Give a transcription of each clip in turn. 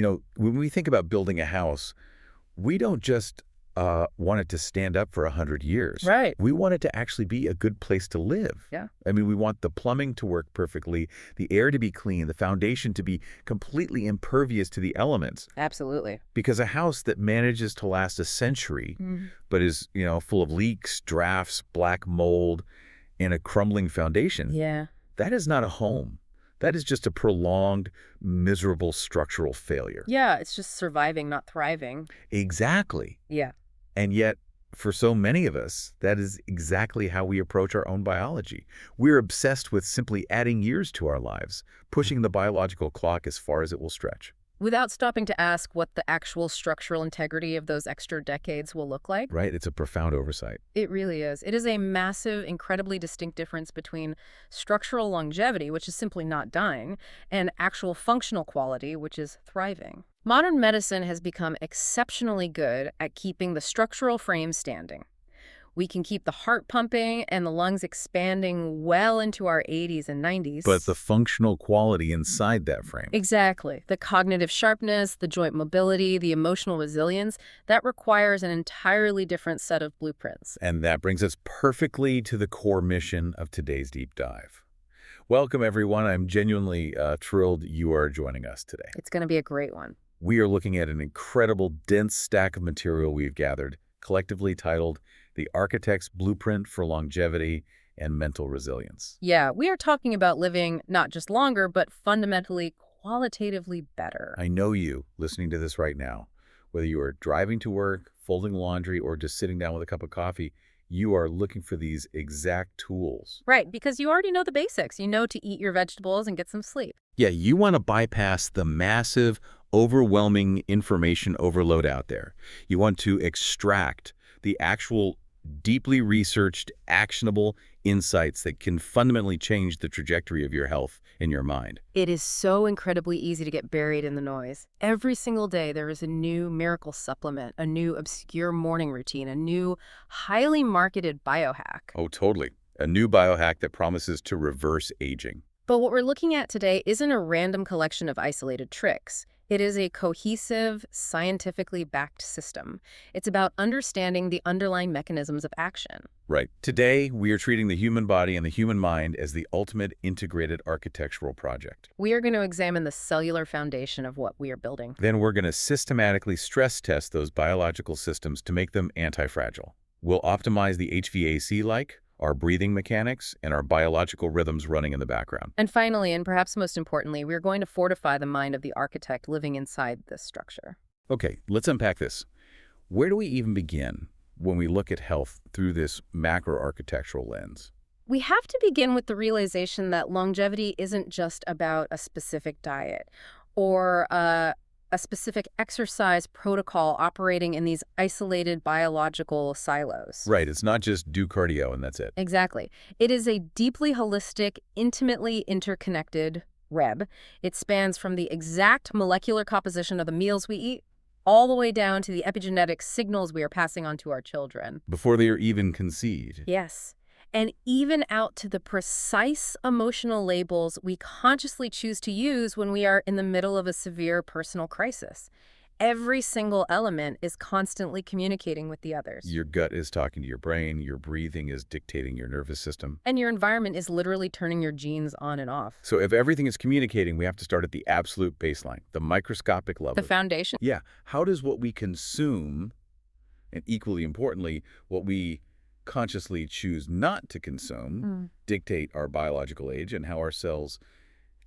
When we think about building a house, we don't just want it to stand up for 100 years. Right. We want it to actually be a good place to live. Yeah. I mean, we want the plumbing to work perfectly, the air to be clean, the foundation to be completely impervious to the elements. Absolutely. Because a house that manages to last a century, but is, full of leaks, drafts, black mold, and a crumbling foundation, that is not a home. That is just a prolonged, miserable structural failure. Yeah, it's just surviving, not thriving. Exactly. Yeah. And yet, for so many of us, that is exactly how we approach our own biology. We're obsessed with simply adding years to our lives, pushing the biological clock as far as it will stretch. Without stopping to ask what the actual structural integrity of those extra decades will look like. Right? It's a profound oversight. It really is. It is a massive, incredibly distinct difference between structural longevity, which is simply not dying, and actual functional quality, which is thriving. Modern medicine has become exceptionally good at keeping the structural frame standing. We can keep the heart pumping and the lungs expanding well into our 80s and 90s. But the functional quality inside that frame. Exactly. The cognitive sharpness, the joint mobility, the emotional resilience, that requires an entirely different set of blueprints. And that brings us perfectly to the core mission of today's deep dive. Welcome, everyone. I'm genuinely thrilled you are joining us today. It's going to be a great one. We are looking at an incredible, dense stack of material we've gathered, collectively titled The Architect's Blueprint for Longevity and Mental Resilience. Yeah, we are talking about living not just longer, but fundamentally, qualitatively better. I know you, listening to this right now, whether you are driving to work, folding laundry, or just sitting down with a cup of coffee, you are looking for these exact tools. Right, because you already know the basics. You know to eat your vegetables and get some sleep. Yeah, you want to bypass the massive, overwhelming information overload out there. You want to extract the actual deeply researched, actionable insights that can fundamentally change the trajectory of your health and your mind. It is so incredibly easy to get buried in the noise. Every single day there is a new miracle supplement, a new obscure morning routine, a new highly marketed biohack. Oh, totally. A new biohack that promises to reverse aging. But what we're looking at today isn't a random collection of isolated tricks. It is a cohesive, scientifically backed system. It's about understanding the underlying mechanisms of action. Right. Today, we are treating the human body and the human mind as the ultimate integrated architectural project. We are going to examine the cellular foundation of what we are building. Then we're going to systematically stress test those biological systems to make them anti-fragile. We'll optimize the HVAC like our breathing mechanics, and our biological rhythms running in the background. And finally, and perhaps most importantly, we're going to fortify the mind of the architect living inside this structure. Okay, let's unpack this. Where do we even begin when we look at health through this macro-architectural lens? We have to begin with the realization that longevity isn't just about a specific diet or a specific exercise protocol operating in these isolated biological silos. Right, it's not just do cardio and that's it. Exactly. It is a deeply holistic, intimately interconnected web. It spans from the exact molecular composition of the meals we eat all the way down to the epigenetic signals we are passing on to our children. Before they are even conceived. Yes. And even out to the precise emotional labels we consciously choose to use when we are in the middle of a severe personal crisis. Every single element is constantly communicating with the others. Your gut is talking to your brain, your breathing is dictating your nervous system. And your environment is literally turning your genes on and off. So if everything is communicating, we have to start at the absolute baseline, the microscopic level. The foundation? Yeah. How does what we consume, and equally importantly, what we consciously choose not to consume, dictate our biological age and how our cells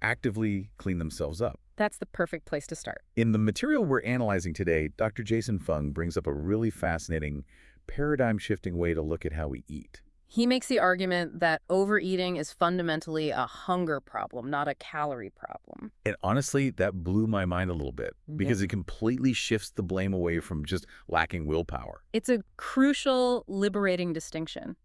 actively clean themselves up? That's the perfect place to start. In the material we're analyzing today, Dr. Jason Fung brings up a really fascinating, paradigm-shifting way to look at how we eat. He makes the argument that overeating is fundamentally a hunger problem, not a calorie problem. And honestly, that blew my mind a little bit because it completely shifts the blame away from just lacking willpower. It's a crucial, liberating distinction.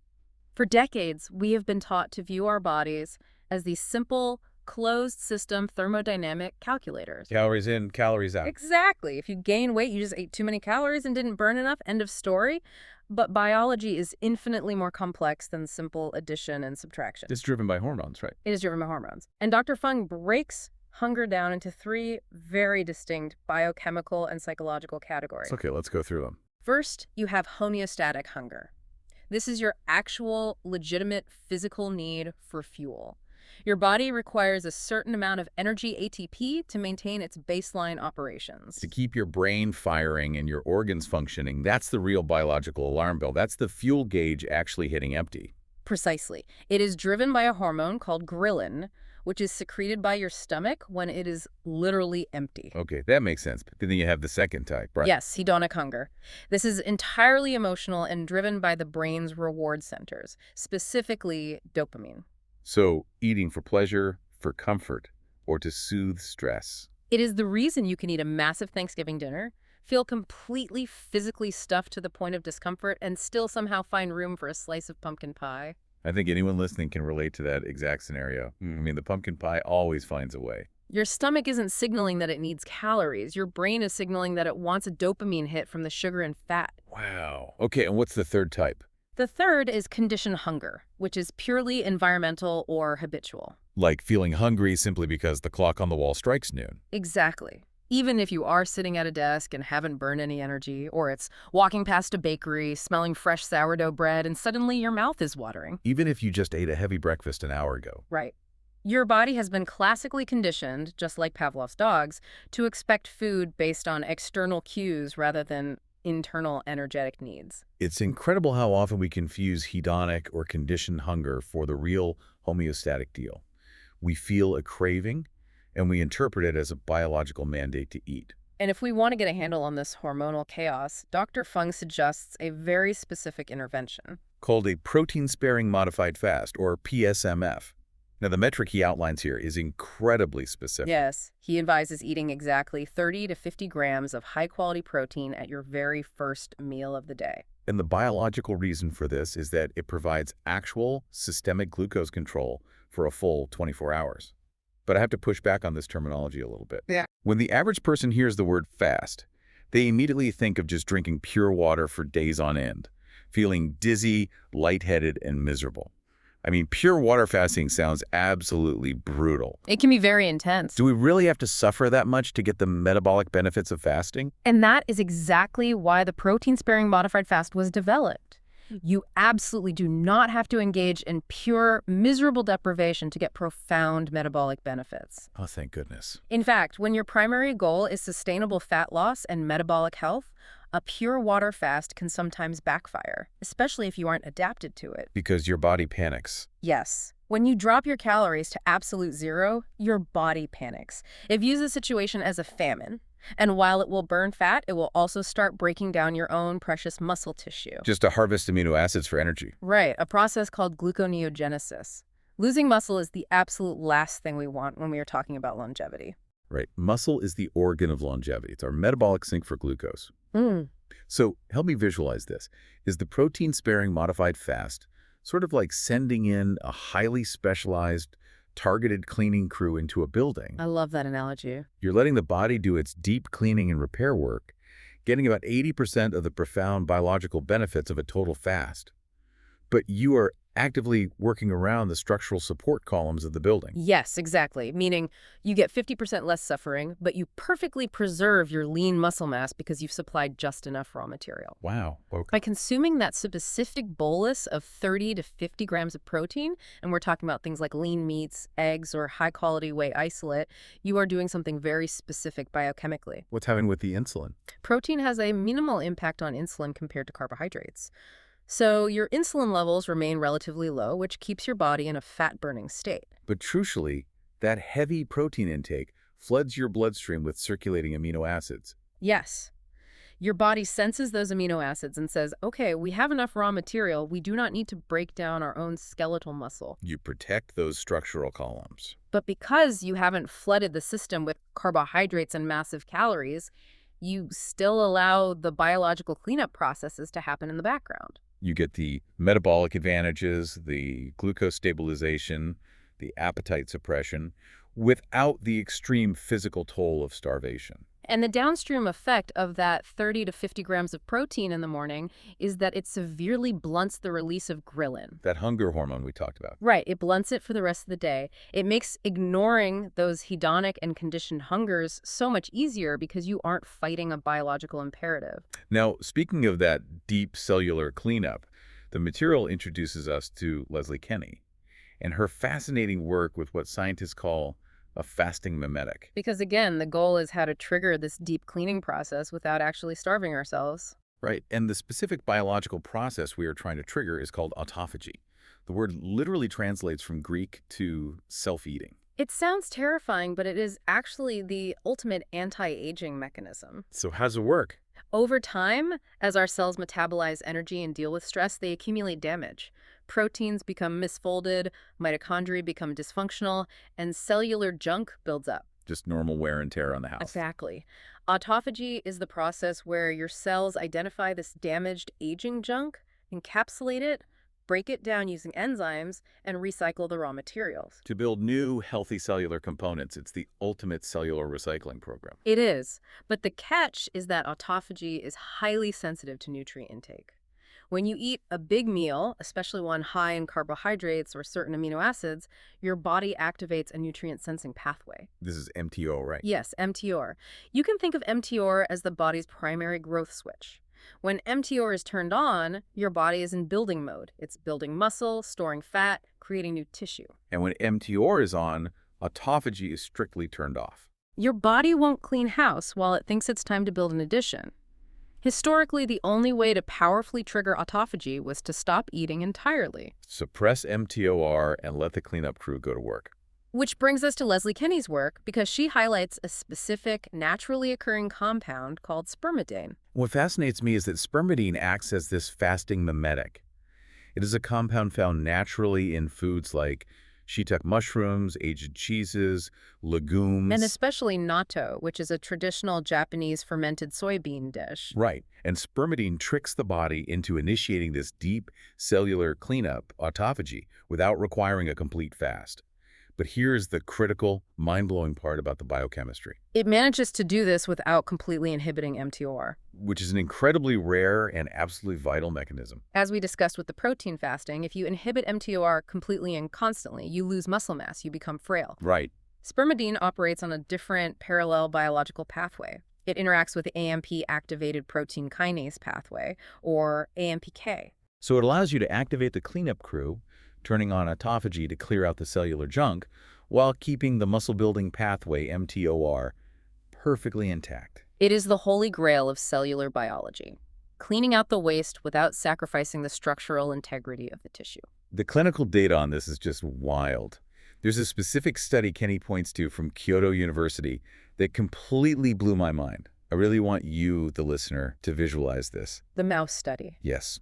For decades, we have been taught to view our bodies as these simple, closed-system thermodynamic calculators. Calories in, calories out. Exactly. If you gain weight, you just ate too many calories and didn't burn enough. End of story. But biology is infinitely more complex than simple addition and subtraction. It's driven by hormones, right? It is driven by hormones. And Dr. Fung breaks hunger down into three very distinct biochemical and psychological categories. Okay, let's go through them. First, you have homeostatic hunger. This is your actual, legitimate physical need for fuel. Your body requires a certain amount of energy ATP to maintain its baseline operations. To keep your brain firing and your organs functioning, that's the real biological alarm bell. That's the fuel gauge actually hitting empty. Precisely. It is driven by a hormone called ghrelin, which is secreted by your stomach when it is literally empty. Okay, that makes sense. But then you have the second type, right? Yes, hedonic hunger. This is entirely emotional and driven by the brain's reward centers, specifically dopamine. So eating for pleasure, for comfort, or to soothe stress. It is the reason you can eat a massive Thanksgiving dinner, feel completely physically stuffed to the point of discomfort, and still somehow find room for a slice of pumpkin pie. I think anyone listening can relate to that exact scenario. I mean, the pumpkin pie always finds a way. Your stomach isn't signaling that it needs calories. Your brain is signaling that it wants a dopamine hit from the sugar and fat. Wow. Okay, and what's the third type? The third is conditioned hunger, which is purely environmental or habitual. Like feeling hungry simply because the clock on the wall strikes noon. Exactly. Even if you are sitting at a desk and haven't burned any energy, or it's walking past a bakery, smelling fresh sourdough bread, and suddenly your mouth is watering. Even if you just ate a heavy breakfast an hour ago. Right. Your body has been classically conditioned, just like Pavlov's dogs, to expect food based on external cues rather than internal energetic needs. It's incredible how often we confuse hedonic or conditioned hunger for the real homeostatic deal. We feel a craving, and we interpret it as a biological mandate to eat. And if we want to get a handle on this hormonal chaos, Dr. Fung suggests a very specific intervention. Called a protein-sparing modified fast, or PSMF. Now, the metric he outlines here is incredibly specific. Yes, he advises eating exactly 30 to 50 grams of high-quality protein at your very first meal of the day. And the biological reason for this is that it provides actual systemic glucose control for a full 24 hours. But I have to push back on this terminology a little bit. Yeah. When the average person hears the word fast, they immediately think of just drinking pure water for days on end, feeling dizzy, lightheaded, and miserable. I mean, pure water fasting sounds absolutely brutal. It can be very intense. Do we really have to suffer that much to get the metabolic benefits of fasting? And that is exactly why the protein-sparing modified fast was developed. You absolutely do not have to engage in pure, miserable deprivation to get profound metabolic benefits. Oh, thank goodness. In fact, when your primary goal is sustainable fat loss and metabolic health, a pure water fast can sometimes backfire, especially if you aren't adapted to it. Because your body panics. Yes. When you drop your calories to absolute zero, your body panics. It views the situation as a famine. And while it will burn fat, it will also start breaking down your own precious muscle tissue. Just to harvest amino acids for energy. Right, a process called gluconeogenesis. Losing muscle is the absolute last thing we want when we are talking about longevity. Right. Muscle is the organ of longevity. It's our metabolic sink for glucose. So help me visualize this. Is the protein-sparing modified fast sort of like sending in a highly specialized, targeted cleaning crew into a building? I love that analogy. You're letting the body do its deep cleaning and repair work, getting about 80% of the profound biological benefits of a total fast. But you are actively working around the structural support columns of the building. Yes, exactly. Meaning you get 50% less suffering, but you perfectly preserve your lean muscle mass because you've supplied just enough raw material. Wow. Okay. By consuming that specific bolus of 30 to 50 grams of protein, and we're talking about things like lean meats, eggs, or high-quality whey isolate, you are doing something very specific biochemically. What's happening with the insulin? Protein has a minimal impact on insulin compared to carbohydrates. So your insulin levels remain relatively low, which keeps your body in a fat-burning state. But crucially, that heavy protein intake floods your bloodstream with circulating amino acids. Yes. Your body senses those amino acids and says, okay, we have enough raw material. We do not need to break down our own skeletal muscle. You protect those structural columns. But because you haven't flooded the system with carbohydrates and massive calories, you still allow the biological cleanup processes to happen in the background. You get the metabolic advantages, the glucose stabilization, the appetite suppression, without the extreme physical toll of starvation. And the downstream effect of that 30 to 50 grams of protein in the morning is that it severely blunts the release of ghrelin. That hunger hormone we talked about. Right, it blunts it for the rest of the day. It makes ignoring those hedonic and conditioned hungers so much easier because you aren't fighting a biological imperative. Now, speaking of that deep cellular cleanup, the material introduces us to Leslie Kenny and her fascinating work with what scientists call a fasting mimetic. Because again, the goal is how to trigger this deep cleaning process without actually starving ourselves. Right, and the specific biological process we are trying to trigger is called autophagy. The word literally translates from Greek to self-eating. It sounds terrifying, but it is actually the ultimate anti-aging mechanism. So how does it work? Over time, as our cells metabolize energy and deal with stress, they accumulate damage. Proteins become misfolded, mitochondria become dysfunctional, and cellular junk builds up. Just normal wear and tear on the house. Exactly. Autophagy is the process where your cells identify this damaged aging junk, encapsulate it, break it down using enzymes, and recycle the raw materials. To build new, healthy cellular components, it's the ultimate cellular recycling program. It is, but the catch is that autophagy is highly sensitive to nutrient intake. When you eat a big meal, especially one high in carbohydrates or certain amino acids, your body activates a nutrient-sensing pathway. This is MTO, right? Yes, mTOR. You can think of mTOR as the body's primary growth switch. When mTOR is turned on, your body is in building mode. It's building muscle, storing fat, creating new tissue. And when MTOR is on, autophagy is strictly turned off. Your body won't clean house while it thinks it's time to build an addition. Historically, the only way to powerfully trigger autophagy was to stop eating entirely. Suppress MTOR and let the cleanup crew go to work. Which brings us to Leslie Kenny's work, because she highlights a specific, naturally occurring compound called spermidine. What fascinates me is that spermidine acts as this fasting mimetic. It is a compound found naturally in foods like shiitake mushrooms, aged cheeses, legumes. And especially natto, which is a traditional Japanese fermented soybean dish. Right. And spermidine tricks the body into initiating this deep cellular cleanup, autophagy, without requiring a complete fast. But here's the critical, mind-blowing part about the biochemistry. It manages to do this without completely inhibiting mTOR. Which is an incredibly rare and absolutely vital mechanism. As we discussed with the protein fasting, if you inhibit mTOR completely and constantly, you lose muscle mass, you become frail. Right. Spermidine operates on a different parallel biological pathway. It interacts with the AMP-activated protein kinase pathway, or AMPK. So it allows you to activate the cleanup crew, turning on autophagy to clear out the cellular junk, while keeping the muscle-building pathway, MTOR, perfectly intact. It is the holy grail of cellular biology, cleaning out the waste without sacrificing the structural integrity of the tissue. The clinical data on this is just wild. There's a specific study Kenny points to from Kyoto University that completely blew my mind. I really want you, the listener, to visualize this. The mouse study. Yes.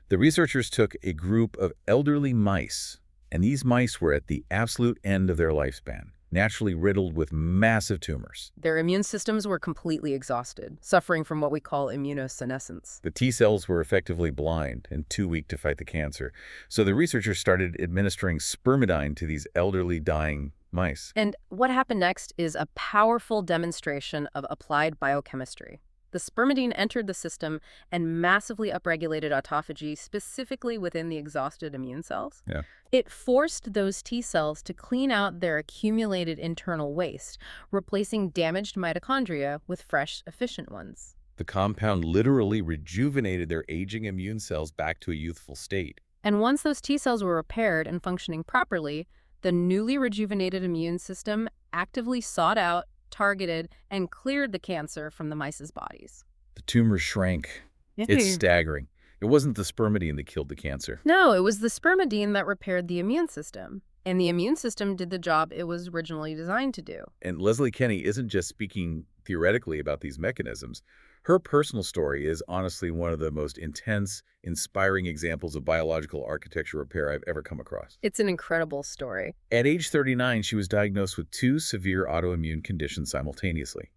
The researchers took a group of elderly mice, and these mice were at the absolute end of their lifespan, naturally riddled with massive tumors. Their immune systems were completely exhausted, suffering from what we call immunosenescence. The T cells were effectively blind and too weak to fight the cancer. So the researchers started administering spermidine to these elderly dying mice. And what happened next is a powerful demonstration of applied biochemistry. The spermidine entered the system and massively upregulated autophagy, specifically within the exhausted immune cells. Yeah. It forced those T cells to clean out their accumulated internal waste, replacing damaged mitochondria with fresh, efficient ones. The compound literally rejuvenated their aging immune cells back to a youthful state. And once those T cells were repaired and functioning properly, the newly rejuvenated immune system actively sought out, targeted, and cleared the cancer from the mice's bodies. The tumors shrank. It's staggering. It wasn't the spermidine that killed the cancer. No, it was the spermidine that repaired the immune system. And the immune system did the job it was originally designed to do. And Leslie Kenny isn't just speaking theoretically about these mechanisms. Her personal story is honestly one of the most intense, inspiring examples of biological architecture repair I've ever come across. It's an incredible story. At age 39, she was diagnosed with 2 severe autoimmune conditions simultaneously,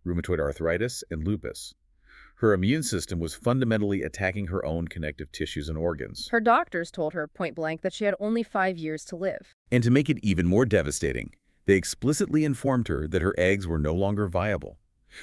rheumatoid arthritis and lupus. Her immune system was fundamentally attacking her own connective tissues and organs. Her doctors told her point blank that she had only 5 years to live. And to make it even more devastating, they explicitly informed her that her eggs were no longer viable.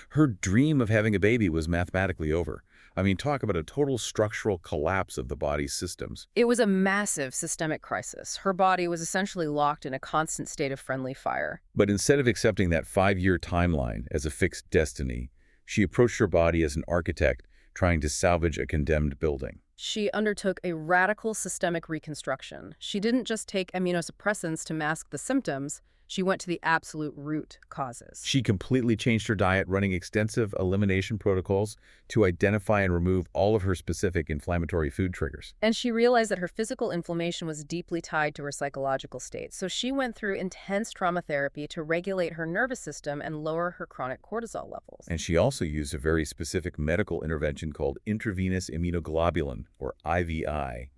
Her dream of having a baby was mathematically over. I mean, talk about a total structural collapse of the body's systems. It was a massive systemic crisis. Her body was essentially locked in a constant state of friendly fire. But instead of accepting that 5-year timeline as a fixed destiny, she approached her body as an architect trying to salvage a condemned building. She undertook a radical systemic reconstruction. She didn't just take immunosuppressants to mask the symptoms. She went to the absolute root causes. She completely changed her diet, running extensive elimination protocols to identify and remove all of her specific inflammatory food triggers. And she realized that her physical inflammation was deeply tied to her psychological state. So she went through intense trauma therapy to regulate her nervous system and lower her chronic cortisol levels. And she also used a very specific medical intervention called intravenous immunoglobulin, or IVI.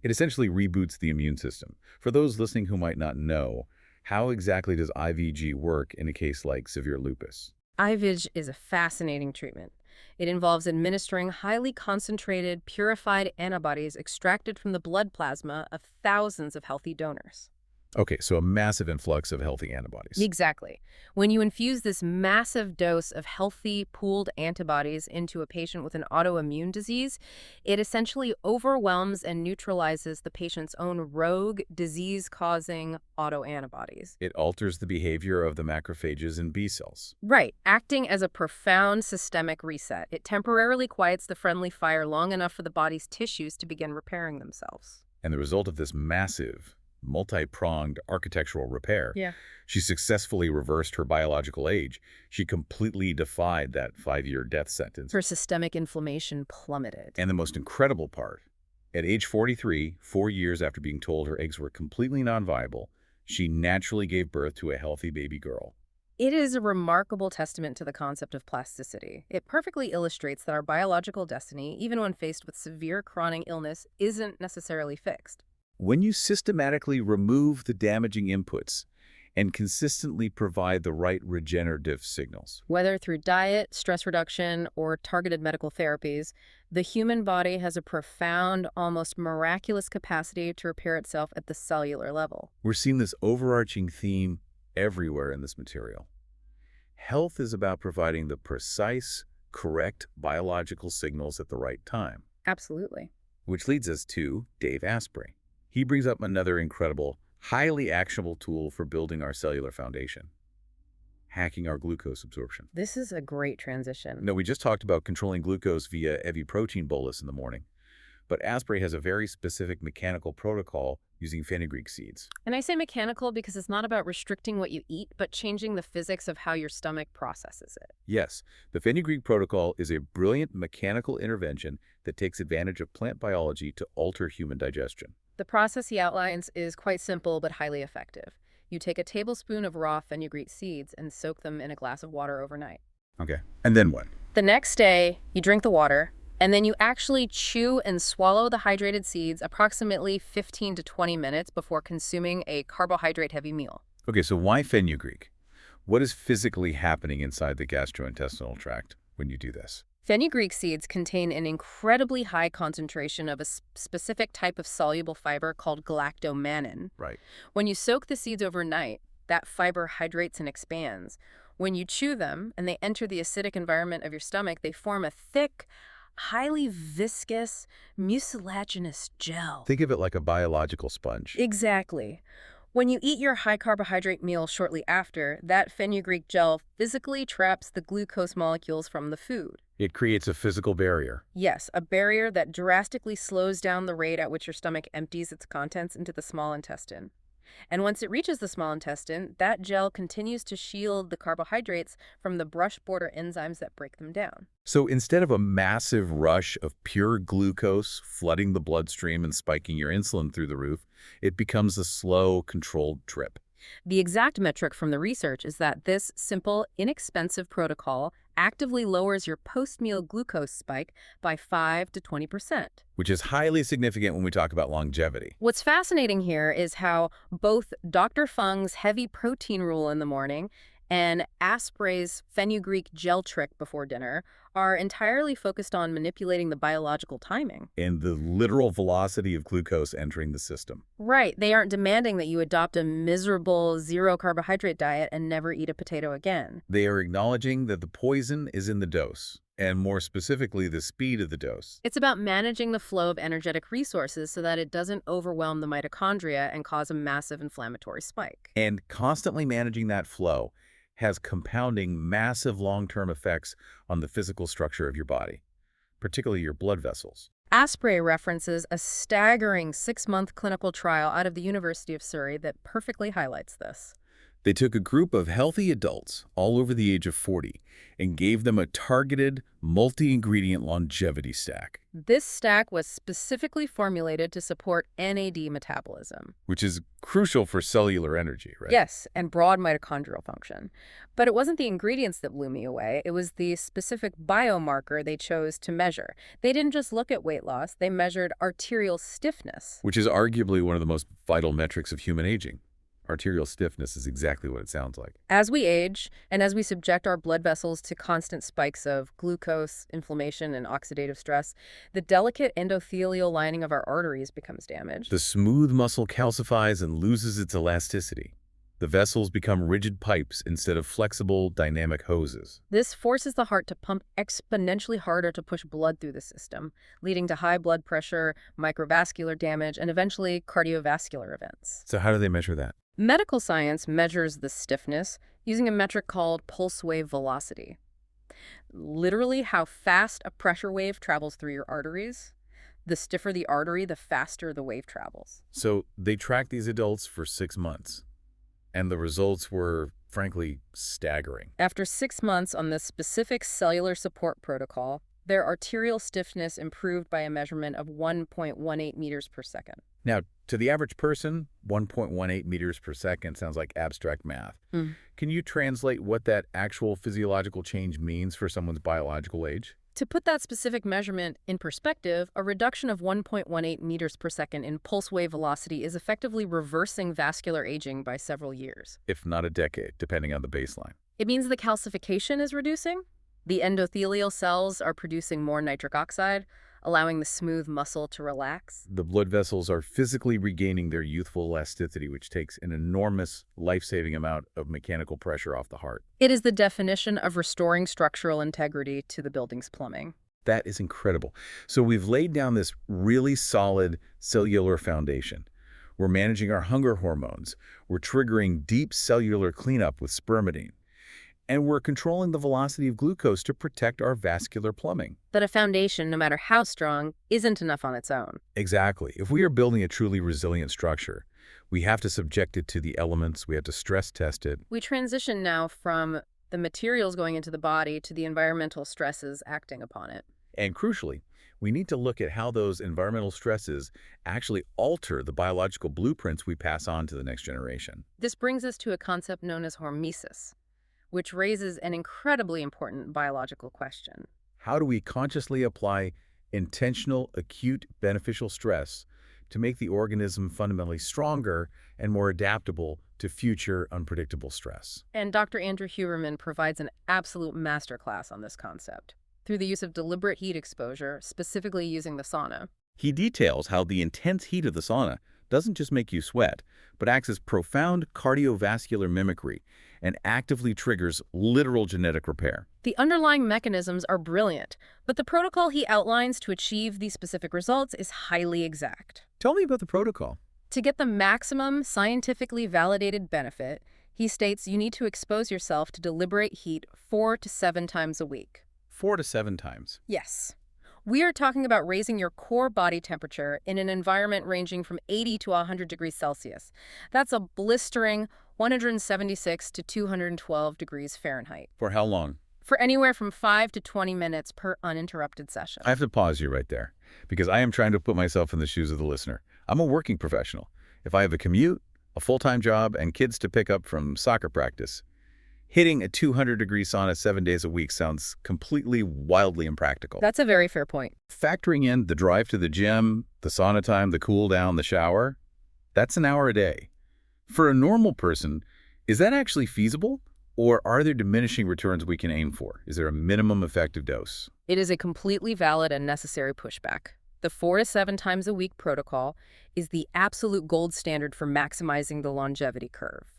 It essentially reboots the immune system. For those listening who might not know, how exactly does IVG work in a case like severe lupus? IVIG is a fascinating treatment. It involves administering highly concentrated, purified antibodies extracted from the blood plasma of thousands of healthy donors. Okay, so a massive influx of healthy antibodies. Exactly. When you infuse this massive dose of healthy, pooled antibodies into a patient with an autoimmune disease, it essentially overwhelms and neutralizes the patient's own rogue, disease-causing autoantibodies. It alters the behavior of the macrophages and B cells. Right, acting as a profound systemic reset. It temporarily quiets the friendly fire long enough for the body's tissues to begin repairing themselves. And the result of this massive, multi-pronged architectural repair, she successfully reversed her biological age. She completely defied that 5-year death sentence. Her systemic inflammation plummeted. And the most incredible part, at age 43, 4 years after being told her eggs were completely non-viable, she naturally gave birth to a healthy baby girl. It is a remarkable testament to the concept of plasticity. It perfectly illustrates that our biological destiny, even when faced with severe chronic illness, isn't necessarily fixed. When you systematically remove the damaging inputs and consistently provide the right regenerative signals, whether through diet, stress reduction, or targeted medical therapies, the human body has a profound, almost miraculous capacity to repair itself at the cellular level. We're seeing this overarching theme everywhere in this material. Health is about providing the precise, correct biological signals at the right time. Absolutely. Which leads us to Dave Asprey. He brings up another incredible, highly actionable tool for building our cellular foundation: hacking our glucose absorption. This is a great transition. No, we just talked about controlling glucose via heavy protein bolus in the morning, but Asprey has a very specific mechanical protocol using fenugreek seeds. And I say mechanical because it's not about restricting what you eat, but changing the physics of how your stomach processes it. Yes, the fenugreek protocol is a brilliant mechanical intervention that takes advantage of plant biology to alter human digestion. The process he outlines is quite simple but highly effective. You take a tablespoon of raw fenugreek seeds and soak them in a glass of water overnight. Okay, and then what? The next day, you drink the water, and then you actually chew and swallow the hydrated seeds approximately 15 to 20 minutes before consuming a carbohydrate-heavy meal. Okay, so why fenugreek? What is physically happening inside the gastrointestinal tract when you do this? Fenugreek seeds contain an incredibly high concentration of a specific type of soluble fiber called galactomannan. Right. When you soak the seeds overnight, that fiber hydrates and expands. When you chew them and they enter the acidic environment of your stomach, they form a thick, highly viscous, mucilaginous gel. Think of it like a biological sponge. Exactly. When you eat your high-carbohydrate meal shortly after, that fenugreek gel physically traps the glucose molecules from the food. It creates a physical barrier. Yes, a barrier that drastically slows down the rate at which your stomach empties its contents into the small intestine. And once it reaches the small intestine, that gel continues to shield the carbohydrates from the brush border enzymes that break them down. So instead of a massive rush of pure glucose flooding the bloodstream and spiking your insulin through the roof, it becomes a slow, controlled trip. The exact metric from the research is that this simple, inexpensive protocol actively lowers your post-meal glucose spike by 5 to 20%. Which is highly significant when we talk about longevity. What's fascinating here is how both Dr. Fung's heavy protein rule in the morning and Asprey's Fenugreek gel trick before dinner are entirely focused on manipulating the biological timing. And the literal velocity of glucose entering the system. Right. They aren't demanding that you adopt a miserable zero-carbohydrate diet and never eat a potato again. They are acknowledging that the poison is in the dose, and more specifically, the speed of the dose. It's about managing the flow of energetic resources so that it doesn't overwhelm the mitochondria and cause a massive inflammatory spike. And constantly managing that flow has compounding massive long-term effects on the physical structure of your body, particularly your blood vessels. Asprey references a staggering 6-month clinical trial out of the University of Surrey that perfectly highlights this. They took a group of healthy adults all over the age of 40 and gave them a targeted, multi-ingredient longevity stack. This stack was specifically formulated to support NAD metabolism. Which is crucial for cellular energy, right? Yes, and broad mitochondrial function. But it wasn't the ingredients that blew me away. It was the specific biomarker they chose to measure. They didn't just look at weight loss, they measured arterial stiffness. Which is arguably one of the most vital metrics of human aging. Arterial stiffness is exactly what it sounds like. As we age, and as we subject our blood vessels to constant spikes of glucose, inflammation, and oxidative stress, the delicate endothelial lining of our arteries becomes damaged. The smooth muscle calcifies and loses its elasticity. The vessels become rigid pipes instead of flexible, dynamic hoses. This forces the heart to pump exponentially harder to push blood through the system, leading to high blood pressure, microvascular damage, and eventually cardiovascular events. So how do they measure that? Medical science measures the stiffness using a metric called pulse wave velocity. Literally how fast a pressure wave travels through your arteries. The stiffer the artery, the faster the wave travels. So they tracked these adults for 6 months, and the results were, frankly, staggering. After 6 months on this specific cellular support protocol, their arterial stiffness improved by a measurement of 1.18 meters per second. Now, to the average person, 1.18 meters per second sounds like abstract math. Can you translate what that actual physiological change means for someone's biological age? To put that specific measurement in perspective, a reduction of 1.18 meters per second in pulse wave velocity is effectively reversing vascular aging by several years. If not a decade, depending on the baseline. It means the calcification is reducing. The endothelial cells are producing more nitric oxide, allowing the smooth muscle to relax. The blood vessels are physically regaining their youthful elasticity, which takes an enormous, life-saving amount of mechanical pressure off the heart. It is the definition of restoring structural integrity to the building's plumbing. That is incredible. So we've laid down this really solid cellular foundation. We're managing our hunger hormones. We're triggering deep cellular cleanup with spermidine. And we're controlling the velocity of glucose to protect our vascular plumbing. But a foundation, no matter how strong, isn't enough on its own. Exactly. If we are building a truly resilient structure, we have to subject it to the elements, we have to stress test it. We transition now from the materials going into the body to the environmental stresses acting upon it. And crucially, we need to look at how those environmental stresses actually alter the biological blueprints we pass on to the next generation. This brings us to a concept known as hormesis, which raises an incredibly important biological question. How do we consciously apply intentional, acute, beneficial stress to make the organism fundamentally stronger and more adaptable to future unpredictable stress? And Dr. Andrew Huberman provides an absolute masterclass on this concept through the use of deliberate heat exposure, specifically using the sauna. He details how the intense heat of the sauna doesn't just make you sweat, but acts as profound cardiovascular mimicry and actively triggers literal genetic repair. The underlying mechanisms are brilliant, but the protocol he outlines to achieve these specific results is highly exact. Tell me about the protocol. To get the maximum scientifically validated benefit, he states you need to expose yourself to deliberate heat 4 to 7 times a week. 4 to 7 times. Yes. We are talking about raising your core body temperature in an environment ranging from 80 to 100 degrees Celsius. That's a blistering 176 to 212 degrees Fahrenheit. For how long? For anywhere from 5 to 20 minutes per uninterrupted session. I have to pause you right there, because I am trying to put myself in the shoes of the listener. I'm a working professional. If I have a commute, a full-time job, and kids to pick up from soccer practice, hitting a 200-degree sauna 7 days a week sounds completely, wildly impractical. That's a very fair point. Factoring in the drive to the gym, the sauna time, the cool down, the shower, that's an hour a day. For a normal person, is that actually feasible? Or are there diminishing returns we can aim for? Is there a minimum effective dose? It is a completely valid and necessary pushback. The 4 to 7 times a week protocol is the absolute gold standard for maximizing the longevity curve.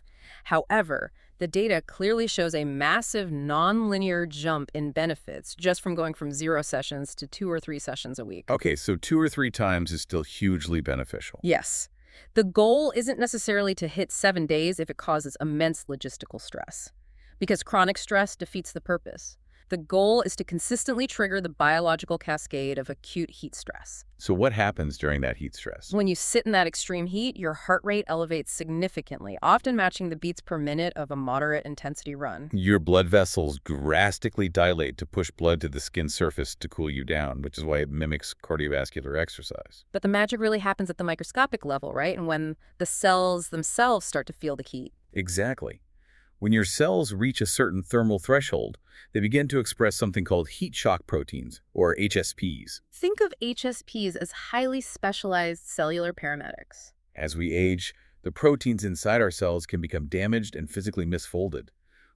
However, the data clearly shows a massive nonlinear jump in benefits just from going from 0 sessions to 2 or 3 sessions a week. Okay, so 2 or 3 times is still hugely beneficial. Yes. The goal isn't necessarily to hit 7 days if it causes immense logistical stress, because chronic stress defeats the purpose. The goal is to consistently trigger the biological cascade of acute heat stress. So what happens during that heat stress? When you sit in that extreme heat, your heart rate elevates significantly, often matching the beats per minute of a moderate intensity run. Your blood vessels drastically dilate to push blood to the skin surface to cool you down, which is why it mimics cardiovascular exercise. But the magic really happens at the microscopic level, right? And when the cells themselves start to feel the heat. Exactly. When your cells reach a certain thermal threshold, they begin to express something called heat shock proteins, or HSPs. Think of HSPs as highly specialized cellular paramedics. As we age, the proteins inside our cells can become damaged and physically misfolded,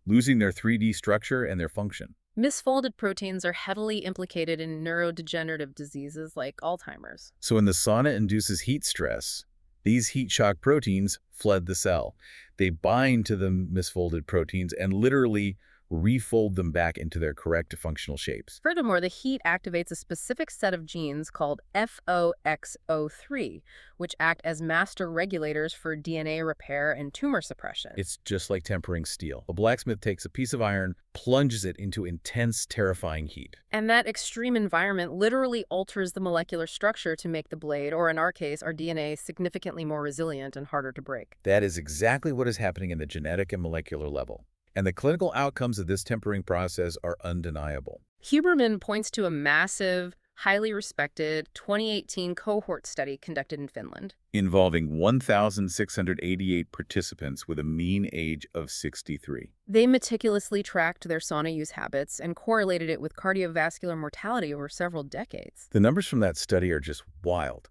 losing their 3D structure and their function. Misfolded proteins are heavily implicated in neurodegenerative diseases like Alzheimer's. So when the sauna induces heat stress, these heat shock proteins flood the cell. They bind to the misfolded proteins and literally refold them back into their correct functional shapes. Furthermore, the heat activates a specific set of genes called FOXO3, which act as master regulators for DNA repair and tumor suppression. It's just like tempering steel. A blacksmith takes a piece of iron, plunges it into intense, terrifying heat. And that extreme environment literally alters the molecular structure to make the blade, or in our case, our DNA, significantly more resilient and harder to break. That is exactly what is happening in the genetic and molecular level. And the clinical outcomes of this tempering process are undeniable. Huberman points to a massive, highly respected 2018 cohort study conducted in Finland. Involving 1,688 participants with a mean age of 63. They meticulously tracked their sauna use habits and correlated it with cardiovascular mortality over several decades. The numbers from that study are just wild.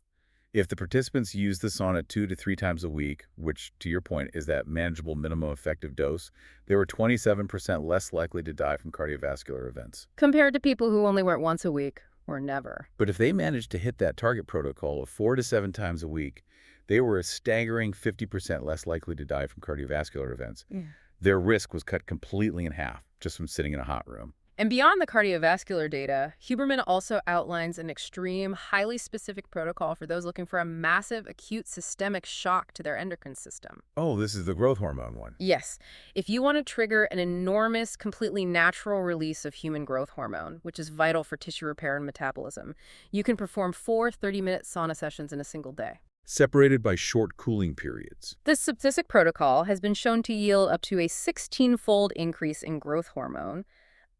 If the participants used the sauna 2 to 3 times a week, which, to your point, is that manageable minimum effective dose, they were 27% less likely to die from cardiovascular events. Compared to people who only went once a week or never. But if they managed to hit that target protocol of 4 to 7 times a week, they were a staggering 50% less likely to die from cardiovascular events. Their risk was cut completely in half just from sitting in a hot room. And beyond the cardiovascular data, Huberman also outlines an extreme, highly specific protocol for those looking for a massive acute systemic shock to their endocrine system. Oh, this is the growth hormone one. Yes. If you want to trigger an enormous, completely natural release of human growth hormone, which is vital for tissue repair and metabolism, you can perform 4 30-minute sauna sessions in a single day. Separated by short cooling periods. This specific protocol has been shown to yield up to a 16-fold increase in growth hormone,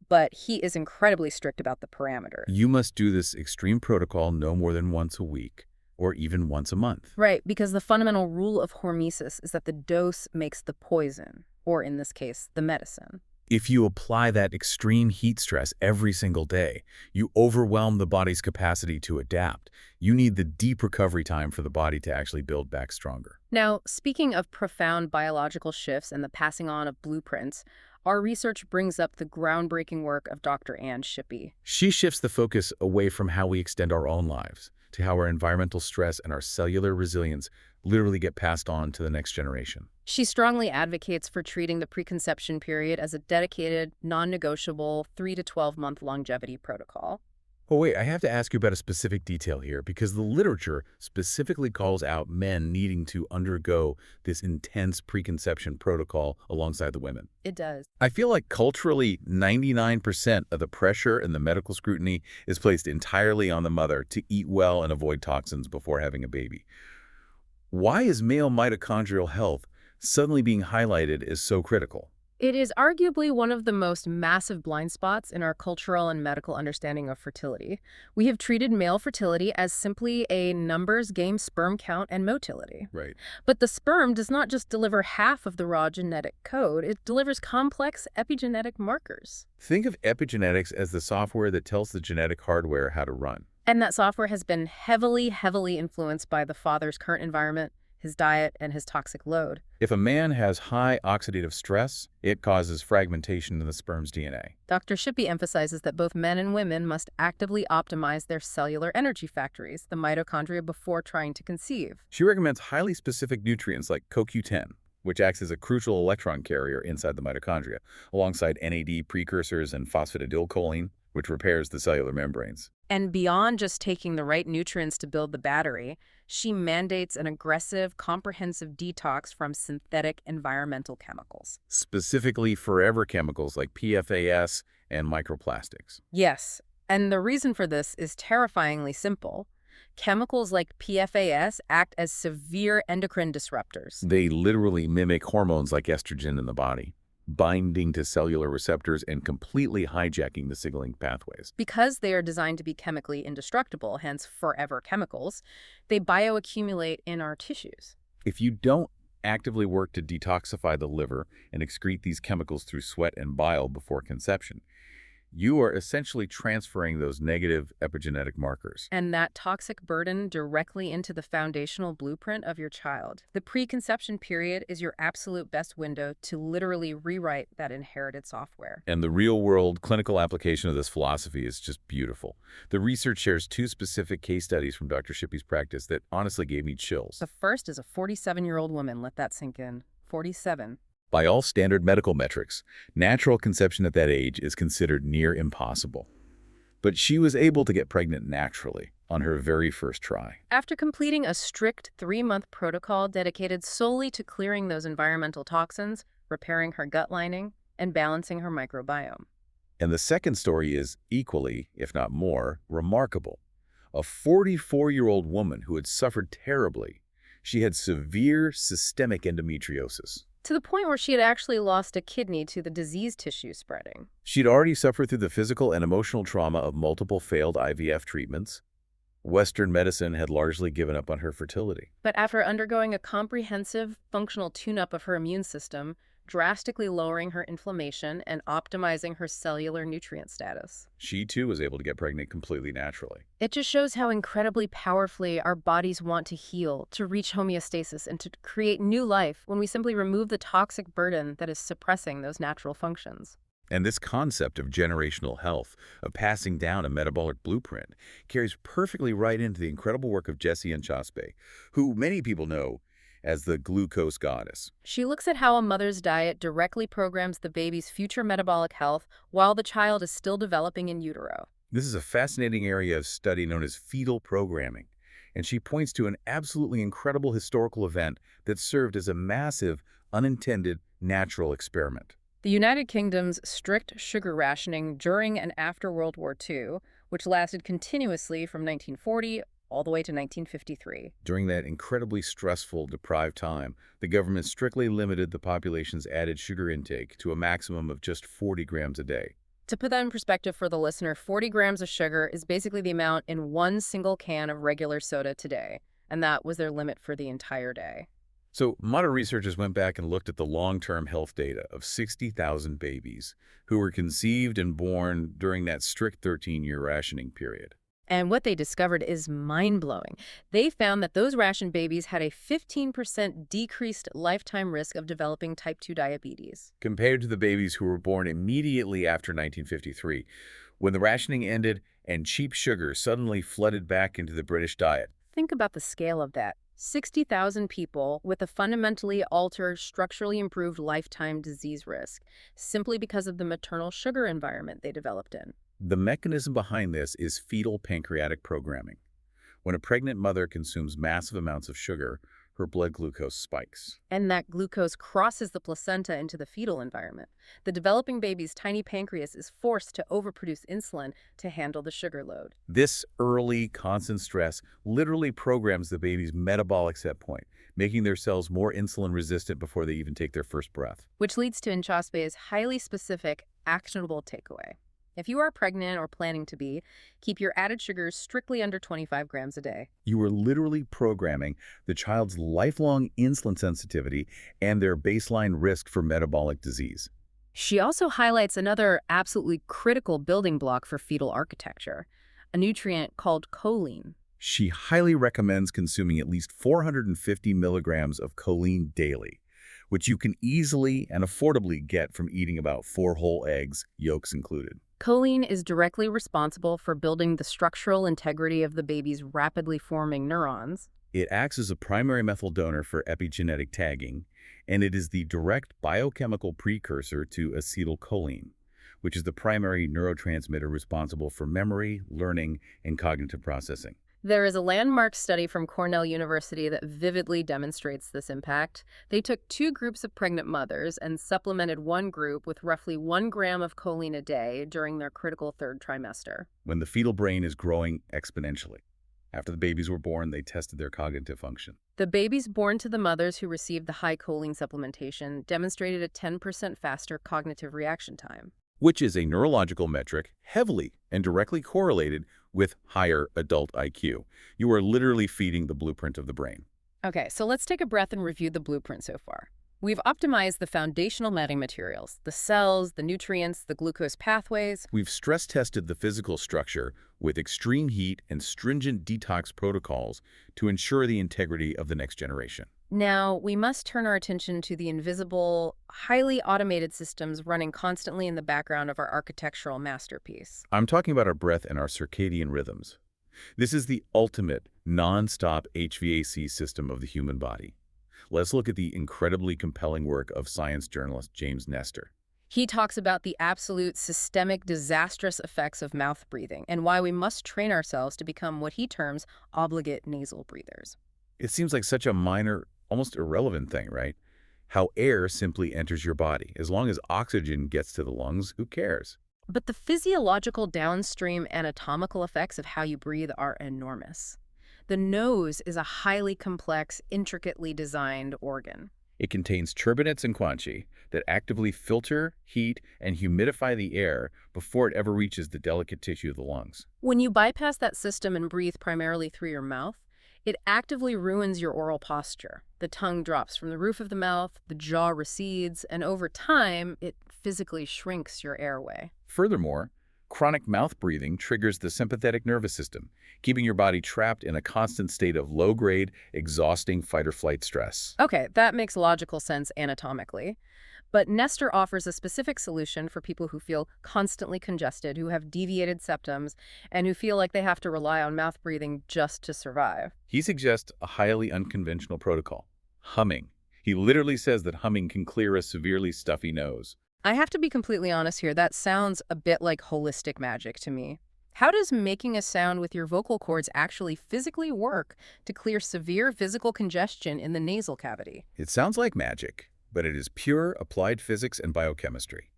but he is incredibly strict about the parameters. You must do this extreme protocol no more than once a week, or even once a month. Right, because the fundamental rule of hormesis is that the dose makes the poison, or in this case, the medicine. If you apply that extreme heat stress every single day, you overwhelm the body's capacity to adapt. You need the deep recovery time for the body to actually build back stronger. Now, speaking of profound biological shifts and the passing on of blueprints, our research brings up the groundbreaking work of Dr. Shippy. She shifts the focus away from how we extend our own lives to how our environmental stress and our cellular resilience literally get passed on to the next generation. She strongly advocates for treating the preconception period as a dedicated, non-negotiable 3 to 12-month longevity protocol. Oh, wait, I have to ask you about a specific detail here because the literature specifically calls out men needing to undergo this intense preconception protocol alongside the women. It does. I feel like culturally, 99% of the pressure and the medical scrutiny is placed entirely on the mother to eat well and avoid toxins before having a baby. Why is male mitochondrial health suddenly being highlighted as so critical? It is arguably one of the most massive blind spots in our cultural and medical understanding of fertility. We have treated male fertility as simply a numbers game, sperm count and motility. Right. But the sperm does not just deliver half of the raw genetic code, it delivers complex epigenetic markers. Think of epigenetics as the software that tells the genetic hardware how to run. And that software has been heavily influenced by the father's current environment, his diet, and his toxic load. If a man has high oxidative stress, it causes fragmentation in the sperm's DNA. Dr. Shippy emphasizes that both men and women must actively optimize their cellular energy factories, the mitochondria, before trying to conceive. She recommends highly specific nutrients like CoQ10, which acts as a crucial electron carrier inside the mitochondria, alongside NAD precursors and phosphatidylcholine, which repairs the cellular membranes. And beyond just taking the right nutrients to build the battery, she mandates an aggressive, comprehensive detox from synthetic environmental chemicals. Specifically forever chemicals like PFAS and microplastics. Yes, and the reason for this is terrifyingly simple. Chemicals like PFAS act as severe endocrine disruptors. They literally mimic hormones like estrogen in the body, binding to cellular receptors and completely hijacking the signaling pathways. Because they are designed to be chemically indestructible, hence forever chemicals, they bioaccumulate in our tissues. If you don't actively work to detoxify the liver and excrete these chemicals through sweat and bile before conception, you are essentially transferring those negative epigenetic markers. And that toxic burden directly into the foundational blueprint of your child. The preconception period is your absolute best window to literally rewrite that inherited software. And the real-world clinical application of this philosophy is just beautiful. The research shares two specific case studies from Dr. Shippy's practice that honestly gave me chills. The first is a 47-year-old woman. Let that sink in. 47. By all standard medical metrics, natural conception at that age is considered near impossible. But she was able to get pregnant naturally on her very first try. After completing a strict 3-month protocol dedicated solely to clearing those environmental toxins, repairing her gut lining, and balancing her microbiome. And the second story is equally, if not more, remarkable. A 44-year-old woman who had suffered terribly. She had severe systemic endometriosis. To the point where she had actually lost a kidney to the disease tissue spreading. She'd already suffered through the physical and emotional trauma of multiple failed IVF treatments. Western medicine had largely given up on her fertility. But after undergoing a comprehensive, functional tune-up of her immune system, drastically lowering her inflammation and optimizing her cellular nutrient status, she too was able to get pregnant completely naturally. it just shows how incredibly powerfully our bodies want to heal, to reach homeostasis, and to create new life when we simply remove the toxic burden that is suppressing those natural functions. And this concept of generational health, of passing down a metabolic blueprint, carries perfectly right into the incredible work of Jessie Anchaspe, who many people know as the glucose goddess. She looks at how a mother's diet directly programs the baby's future metabolic health while the child is still developing in utero. This is a fascinating area of study known as fetal programming, and she points to an absolutely incredible historical event that served as a massive, unintended, natural experiment. The United Kingdom's strict sugar rationing during and after World War II, which lasted continuously from 1940 all the way to 1953. During that incredibly stressful, deprived time, the government strictly limited the population's added sugar intake to a maximum of just 40 grams a day. To put that in perspective for the listener, 40 grams of sugar is basically the amount in one single can of regular soda today, and that was their limit for the entire day. So modern researchers went back and looked at the long-term health data of 60,000 babies who were conceived and born during that strict 13-year rationing period. And what they discovered is mind-blowing. They found that those ration babies had a 15% decreased lifetime risk of developing type 2 diabetes. Compared to the babies who were born immediately after 1953, when the rationing ended and cheap sugar suddenly flooded back into the British diet. Think about the scale of that. 60,000 people with a fundamentally altered, structurally improved lifetime disease risk, simply because of the maternal sugar environment they developed in. The mechanism behind this is fetal pancreatic programming. When a pregnant mother consumes massive amounts of sugar, her blood glucose spikes. And that glucose crosses the placenta into the fetal environment. The developing baby's tiny pancreas is forced to overproduce insulin to handle the sugar load. This early, constant stress literally programs the baby's metabolic set point, making their cells more insulin resistant before they even take their first breath. Which leads to Anchaspe's highly specific, actionable takeaway. If you are pregnant or planning to be, keep your added sugars strictly under 25 grams a day. You are literally programming the child's lifelong insulin sensitivity and their baseline risk for metabolic disease. She also highlights another absolutely critical building block for fetal architecture, a nutrient called choline. She highly recommends consuming at least 450 milligrams of choline daily, which you can easily and affordably get from eating about 4 whole eggs, yolks included. Choline is directly responsible for building the structural integrity of the baby's rapidly forming neurons. It acts as a primary methyl donor for epigenetic tagging, and it is the direct biochemical precursor to acetylcholine, which is the primary neurotransmitter responsible for memory, learning, and cognitive processing. There is a landmark study from Cornell University that vividly demonstrates this impact. They took 2 groups of pregnant mothers and supplemented one group with roughly 1 gram of choline a day during their critical 3rd trimester. When the fetal brain is growing exponentially. After the babies were born, they tested their cognitive function. The babies born to the mothers who received the high choline supplementation demonstrated a 10% faster cognitive reaction time. Which is a neurological metric heavily and directly correlated with higher adult IQ. You are literally feeding the blueprint of the brain. Okay, so let's take a breath and review the blueprint so far. We've optimized the foundational matting materials, the cells, the nutrients, the glucose pathways. We've stress-tested the physical structure with extreme heat and stringent detox protocols to ensure the integrity of the next generation. Now, we must turn our attention to the invisible, highly automated systems running constantly in the background of our architectural masterpiece. I'm talking about our breath and our circadian rhythms. This is the ultimate, non-stop HVAC system of the human body. Let's look at the incredibly compelling work of science journalist James Nestor. He talks about the absolute systemic disastrous effects of mouth breathing and why we must train ourselves to become what he terms obligate nasal breathers. It seems like such a minor, almost irrelevant thing, right? How air simply enters your body. As long as oxygen gets to the lungs, who cares? But the physiological downstream anatomical effects of how you breathe are enormous. The nose is a highly complex, intricately designed organ. It contains turbinates and quanchi that actively filter, heat, and humidify the air before it ever reaches the delicate tissue of the lungs. When you bypass that system and breathe primarily through your mouth, it actively ruins your oral posture. The tongue drops from the roof of the mouth, the jaw recedes, and over time, it physically shrinks your airway. Furthermore, chronic mouth breathing triggers the sympathetic nervous system, keeping your body trapped in a constant state of low-grade, exhausting fight-or-flight stress. Okay, that makes logical sense anatomically. But Nestor offers a specific solution for people who feel constantly congested, who have deviated septums, and who feel like they have to rely on mouth breathing just to survive. He suggests a highly unconventional protocol, humming. He literally says that humming can clear a severely stuffy nose. I have to be completely honest here, that sounds a bit like holistic magic to me. How does making a sound with your vocal cords actually physically work to clear severe physical congestion in the nasal cavity? It sounds like magic, but it is pure applied physics and biochemistry.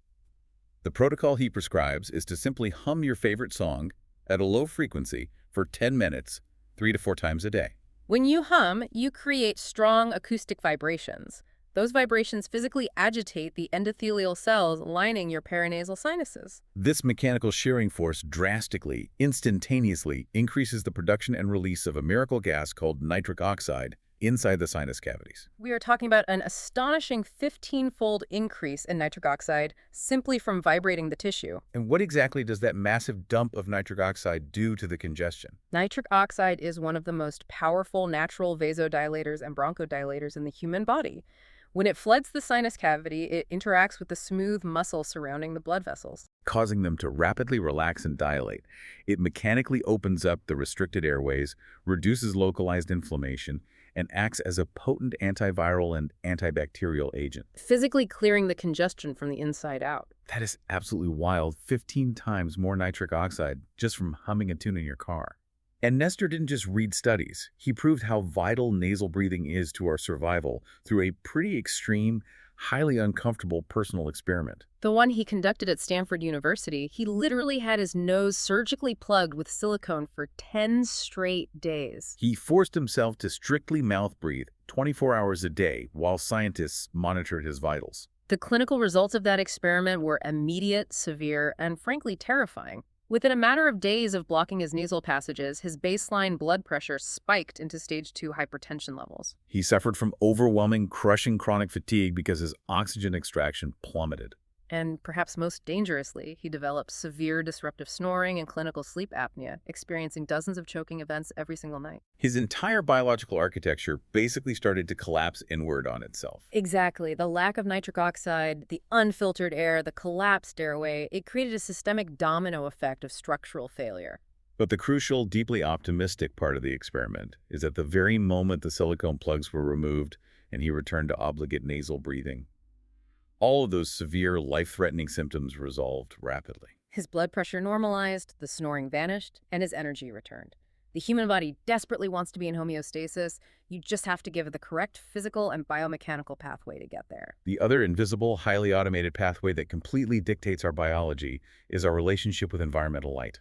The protocol he prescribes is to simply hum your favorite song at a low frequency for 10 minutes, 3 to 4 times a day. When you hum, you create strong acoustic vibrations. Those vibrations physically agitate the endothelial cells lining your paranasal sinuses. This mechanical shearing force drastically, instantaneously increases the production and release of a miracle gas called nitric oxide inside the sinus cavities. We are talking about an astonishing 15-fold increase in nitric oxide simply from vibrating the tissue. And what exactly does that massive dump of nitric oxide do to the congestion? Nitric oxide is one of the most powerful natural vasodilators and bronchodilators in the human body. When it floods the sinus cavity, it interacts with the smooth muscle surrounding the blood vessels, Causing them to rapidly relax and dilate. It mechanically opens up the restricted airways, reduces localized inflammation, and acts as a potent antiviral and antibacterial agent. physically clearing the congestion from the inside out. That is absolutely wild. 15 times more nitric oxide just from humming a tune in your car. And Nestor didn't just read studies. He proved how vital nasal breathing is to our survival through a pretty extreme, highly uncomfortable personal experiment. The one he conducted at Stanford University, he literally had his nose surgically plugged with silicone for 10 straight days. He forced himself to strictly mouth breathe 24 hours a day while scientists monitored his vitals. The clinical results of that experiment were immediate, severe, and frankly terrifying. Within a matter of days of blocking his nasal passages, his baseline blood pressure spiked into stage 2 hypertension levels. He suffered from overwhelming, crushing chronic fatigue because his oxygen extraction plummeted. And perhaps most dangerously, he developed severe disruptive snoring and clinical sleep apnea, experiencing dozens of choking events every single night. His entire biological architecture basically started to collapse inward on itself. Exactly. The lack of nitric oxide, the unfiltered air, the collapsed airway, it created a systemic domino effect of structural failure. But the crucial, deeply optimistic part of the experiment is at the very moment the silicone plugs were removed and he returned to obligate nasal breathing, all of those severe, life-threatening symptoms resolved rapidly. His blood pressure normalized, the snoring vanished, and his energy returned. The human body desperately wants to be in homeostasis. You just have to give it the correct physical and biomechanical pathway to get there. The other invisible, highly automated pathway that completely dictates our biology is our relationship with environmental light.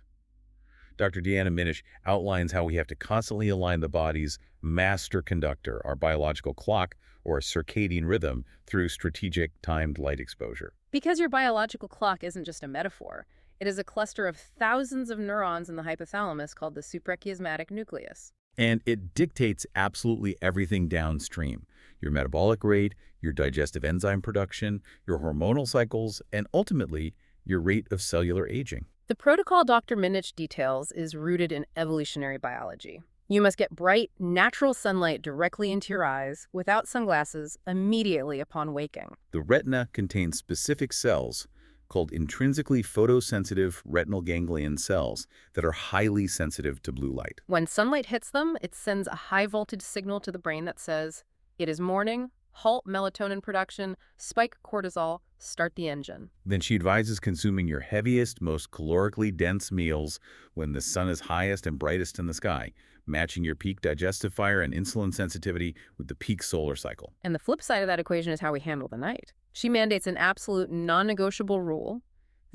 Dr. Deanna Minich outlines how we have to constantly align the body's master conductor, our biological clock, or circadian rhythm, through strategic timed light exposure. Because your biological clock isn't just a metaphor, it is a cluster of thousands of neurons in the hypothalamus called the suprachiasmatic nucleus. And it dictates absolutely everything downstream: your metabolic rate, your digestive enzyme production, your hormonal cycles, and ultimately, your rate of cellular aging. The protocol Dr. Minich details is rooted in evolutionary biology. You must get bright, natural sunlight directly into your eyes, without sunglasses, immediately upon waking. The retina contains specific cells called intrinsically photosensitive retinal ganglion cells that are highly sensitive to blue light. When sunlight hits them, it sends a high-voltage signal to the brain that says, "It is morning, halt melatonin production, spike cortisol, start the engine." Then she advises consuming your heaviest, most calorically dense meals when the sun is highest and brightest in the sky, matching your peak digestive fire and insulin sensitivity with the peak solar cycle. And the flip side of that equation is how we handle the night. She mandates an absolute non-negotiable rule: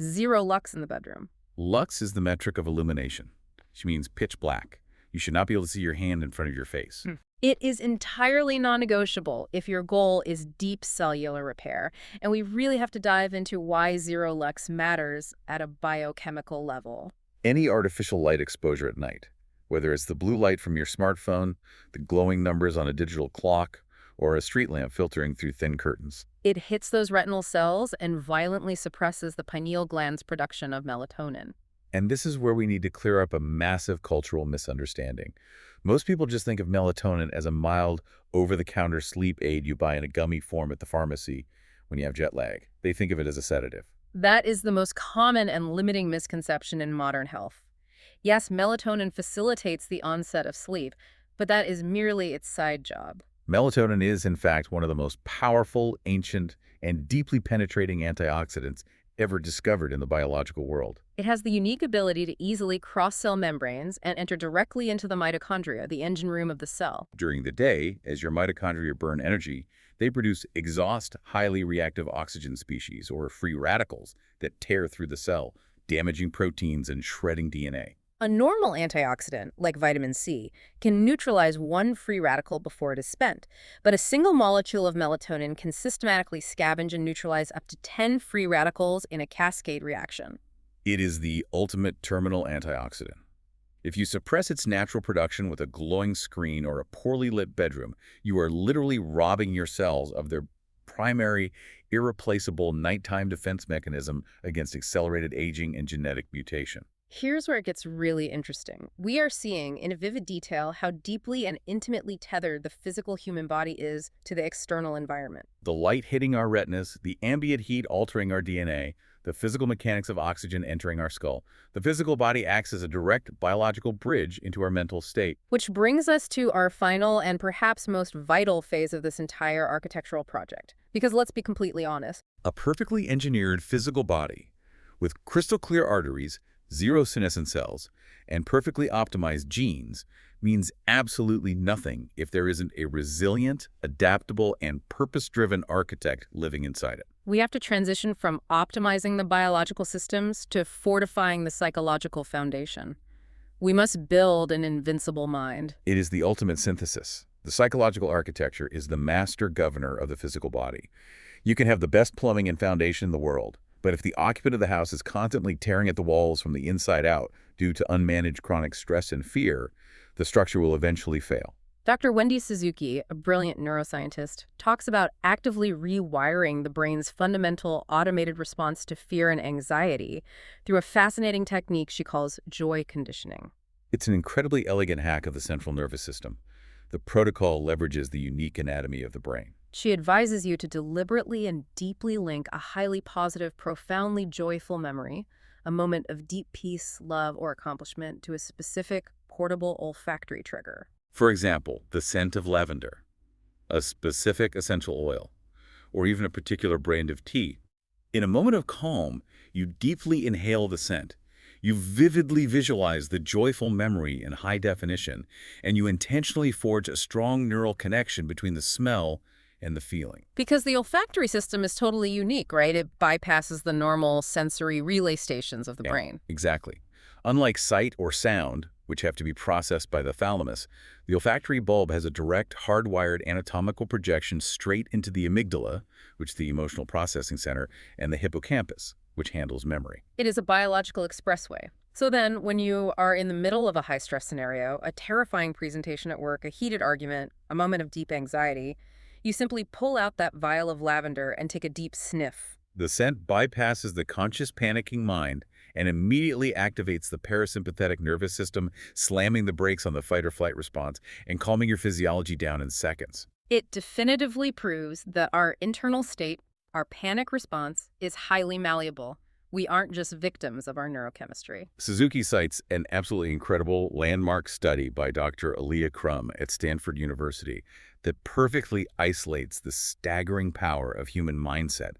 0 lux in the bedroom. Lux is the metric of illumination. She means pitch black. You should not be able to see your hand in front of your face. It is entirely non-negotiable if your goal is deep cellular repair, and we really have to dive into why 0 lux matters at a biochemical level. Any artificial light exposure at night, whether it's the blue light from your smartphone, the glowing numbers on a digital clock, or a street lamp filtering through thin curtains, It hits those retinal cells and violently suppresses the pineal gland's production of melatonin. and this is where we need to clear up a massive cultural misunderstanding. Most people just think of melatonin as a mild, over-the-counter sleep aid you buy in a gummy form at the pharmacy when you have jet lag. They think of it as a sedative. That is the most common and limiting misconception in modern health. Yes, melatonin facilitates the onset of sleep, but that is merely its side job. Melatonin is, in fact, one of the most powerful, ancient, and deeply penetrating antioxidants ever discovered in the biological world. It has the unique ability to easily cross cell membranes and enter directly into the mitochondria, the engine room of the cell. During the day, as your mitochondria burn energy, they produce exhaust highly reactive oxygen species, or free radicals, that tear through the cell, damaging proteins and shredding DNA. A normal antioxidant, like vitamin C, can neutralize one free radical before it is spent, but a single molecule of melatonin can systematically scavenge and neutralize up to 10 free radicals in a cascade reaction. It is the ultimate terminal antioxidant. If you suppress its natural production with a glowing screen or a poorly lit bedroom, you are literally robbing your cells of their primary, irreplaceable nighttime defense mechanism against accelerated aging and genetic mutation. Here's where it gets really interesting. We are seeing in vivid detail how deeply and intimately tethered the physical human body is to the external environment. The light hitting our retinas, the ambient heat altering our DNA, the physical mechanics of oxygen entering our skull. The physical body acts as a direct biological bridge into our mental state. Which brings us to our final and perhaps most vital phase of this entire architectural project. Because let's be completely honest. A perfectly engineered physical body with crystal clear arteries, zero senescent cells, and perfectly optimized genes means absolutely nothing if there isn't a resilient, adaptable, and purpose-driven architect living inside it. We have to transition from optimizing the biological systems to fortifying the psychological foundation. We must build an invincible mind. It is the ultimate synthesis. The psychological architecture is the master governor of the physical body. You can have the best plumbing and foundation in the world, but if the occupant of the house is constantly tearing at the walls from the inside out due to unmanaged chronic stress and fear, the structure will eventually fail. Dr. Wendy Suzuki, a brilliant neuroscientist, talks about actively rewiring the brain's fundamental automated response to fear and anxiety through a fascinating technique she calls joy conditioning. It's an incredibly elegant hack of the central nervous system. The protocol leverages the unique anatomy of the brain. She advises you to deliberately and deeply link a highly positive, profoundly joyful memory, a moment of deep peace, love, or accomplishment, to a specific, portable olfactory trigger. For example, the scent of lavender, a specific essential oil, or even a particular brand of tea. In a moment of calm, you deeply inhale the scent. You vividly visualize the joyful memory in high definition, and you intentionally forge a strong neural connection between the smell and the feeling. Because the olfactory system is totally unique, right? It bypasses the normal sensory relay stations of the brain. Exactly. Unlike sight or sound, which have to be processed by the thalamus, the olfactory bulb has a direct, hardwired anatomical projection straight into the amygdala, which is the emotional processing center, and the hippocampus, which handles memory. It is a biological expressway. So then, when you are in the middle of a high-stress scenario, a terrifying presentation at work, a heated argument, a moment of deep anxiety, you simply pull out that vial of lavender and take a deep sniff. The scent bypasses the conscious panicking mind and immediately activates the parasympathetic nervous system, slamming the brakes on the fight-or-flight response and calming your physiology down in seconds. It definitively proves that our internal state, our panic response, is highly malleable. We aren't just victims of our neurochemistry. Suzuki cites an absolutely incredible landmark study by Dr. Aaliyah Crum at Stanford University that perfectly isolates the staggering power of human mindset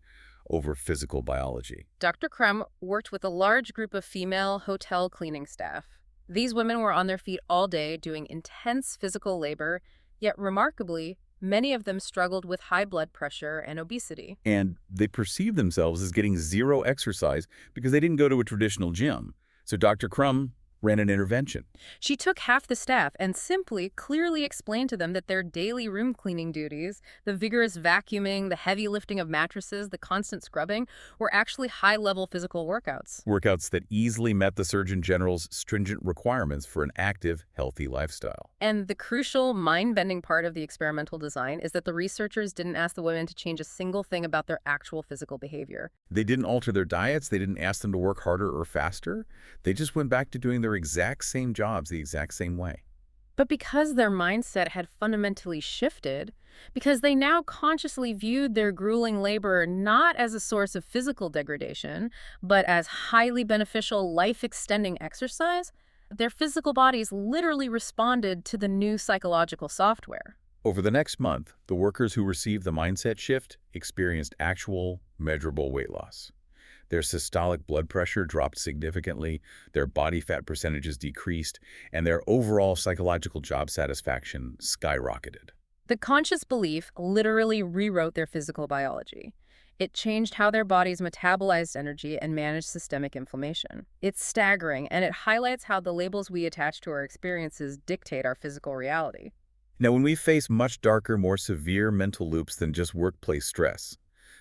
over physical biology. Dr. Crum worked with a large group of female hotel cleaning staff. These women were on their feet all day doing intense physical labor, yet remarkably, many of them struggled with high blood pressure and obesity. And they perceived themselves as getting zero exercise because they didn't go to a traditional gym. So Dr. Crum ran an intervention. She took half the staff and simply, clearly explained to them that their daily room cleaning duties, the vigorous vacuuming, the heavy lifting of mattresses, the constant scrubbing, were actually high-level physical workouts. Workouts that easily met the Surgeon General's stringent requirements for an active, healthy lifestyle. And the crucial, mind-bending part of the experimental design is that the researchers didn't ask the women to change a single thing about their actual physical behavior. They didn't alter their diets. They didn't ask them to work harder or faster. They just went back to doing their exact same jobs the exact same way. But because their mindset had fundamentally shifted, because they now consciously viewed their grueling labor not as a source of physical degradation, but as highly beneficial, life-extending exercise, their physical bodies literally responded to the new psychological software. Over the next month, the workers who received the mindset shift experienced actual, measurable weight loss. Their systolic blood pressure dropped significantly, their body fat percentages decreased, and their overall psychological job satisfaction skyrocketed. The conscious belief literally rewrote their physical biology. It changed how their bodies metabolized energy and managed systemic inflammation. It's staggering, and it highlights how the labels we attach to our experiences dictate our physical reality. Now, when we face much darker, more severe mental loops than just workplace stress,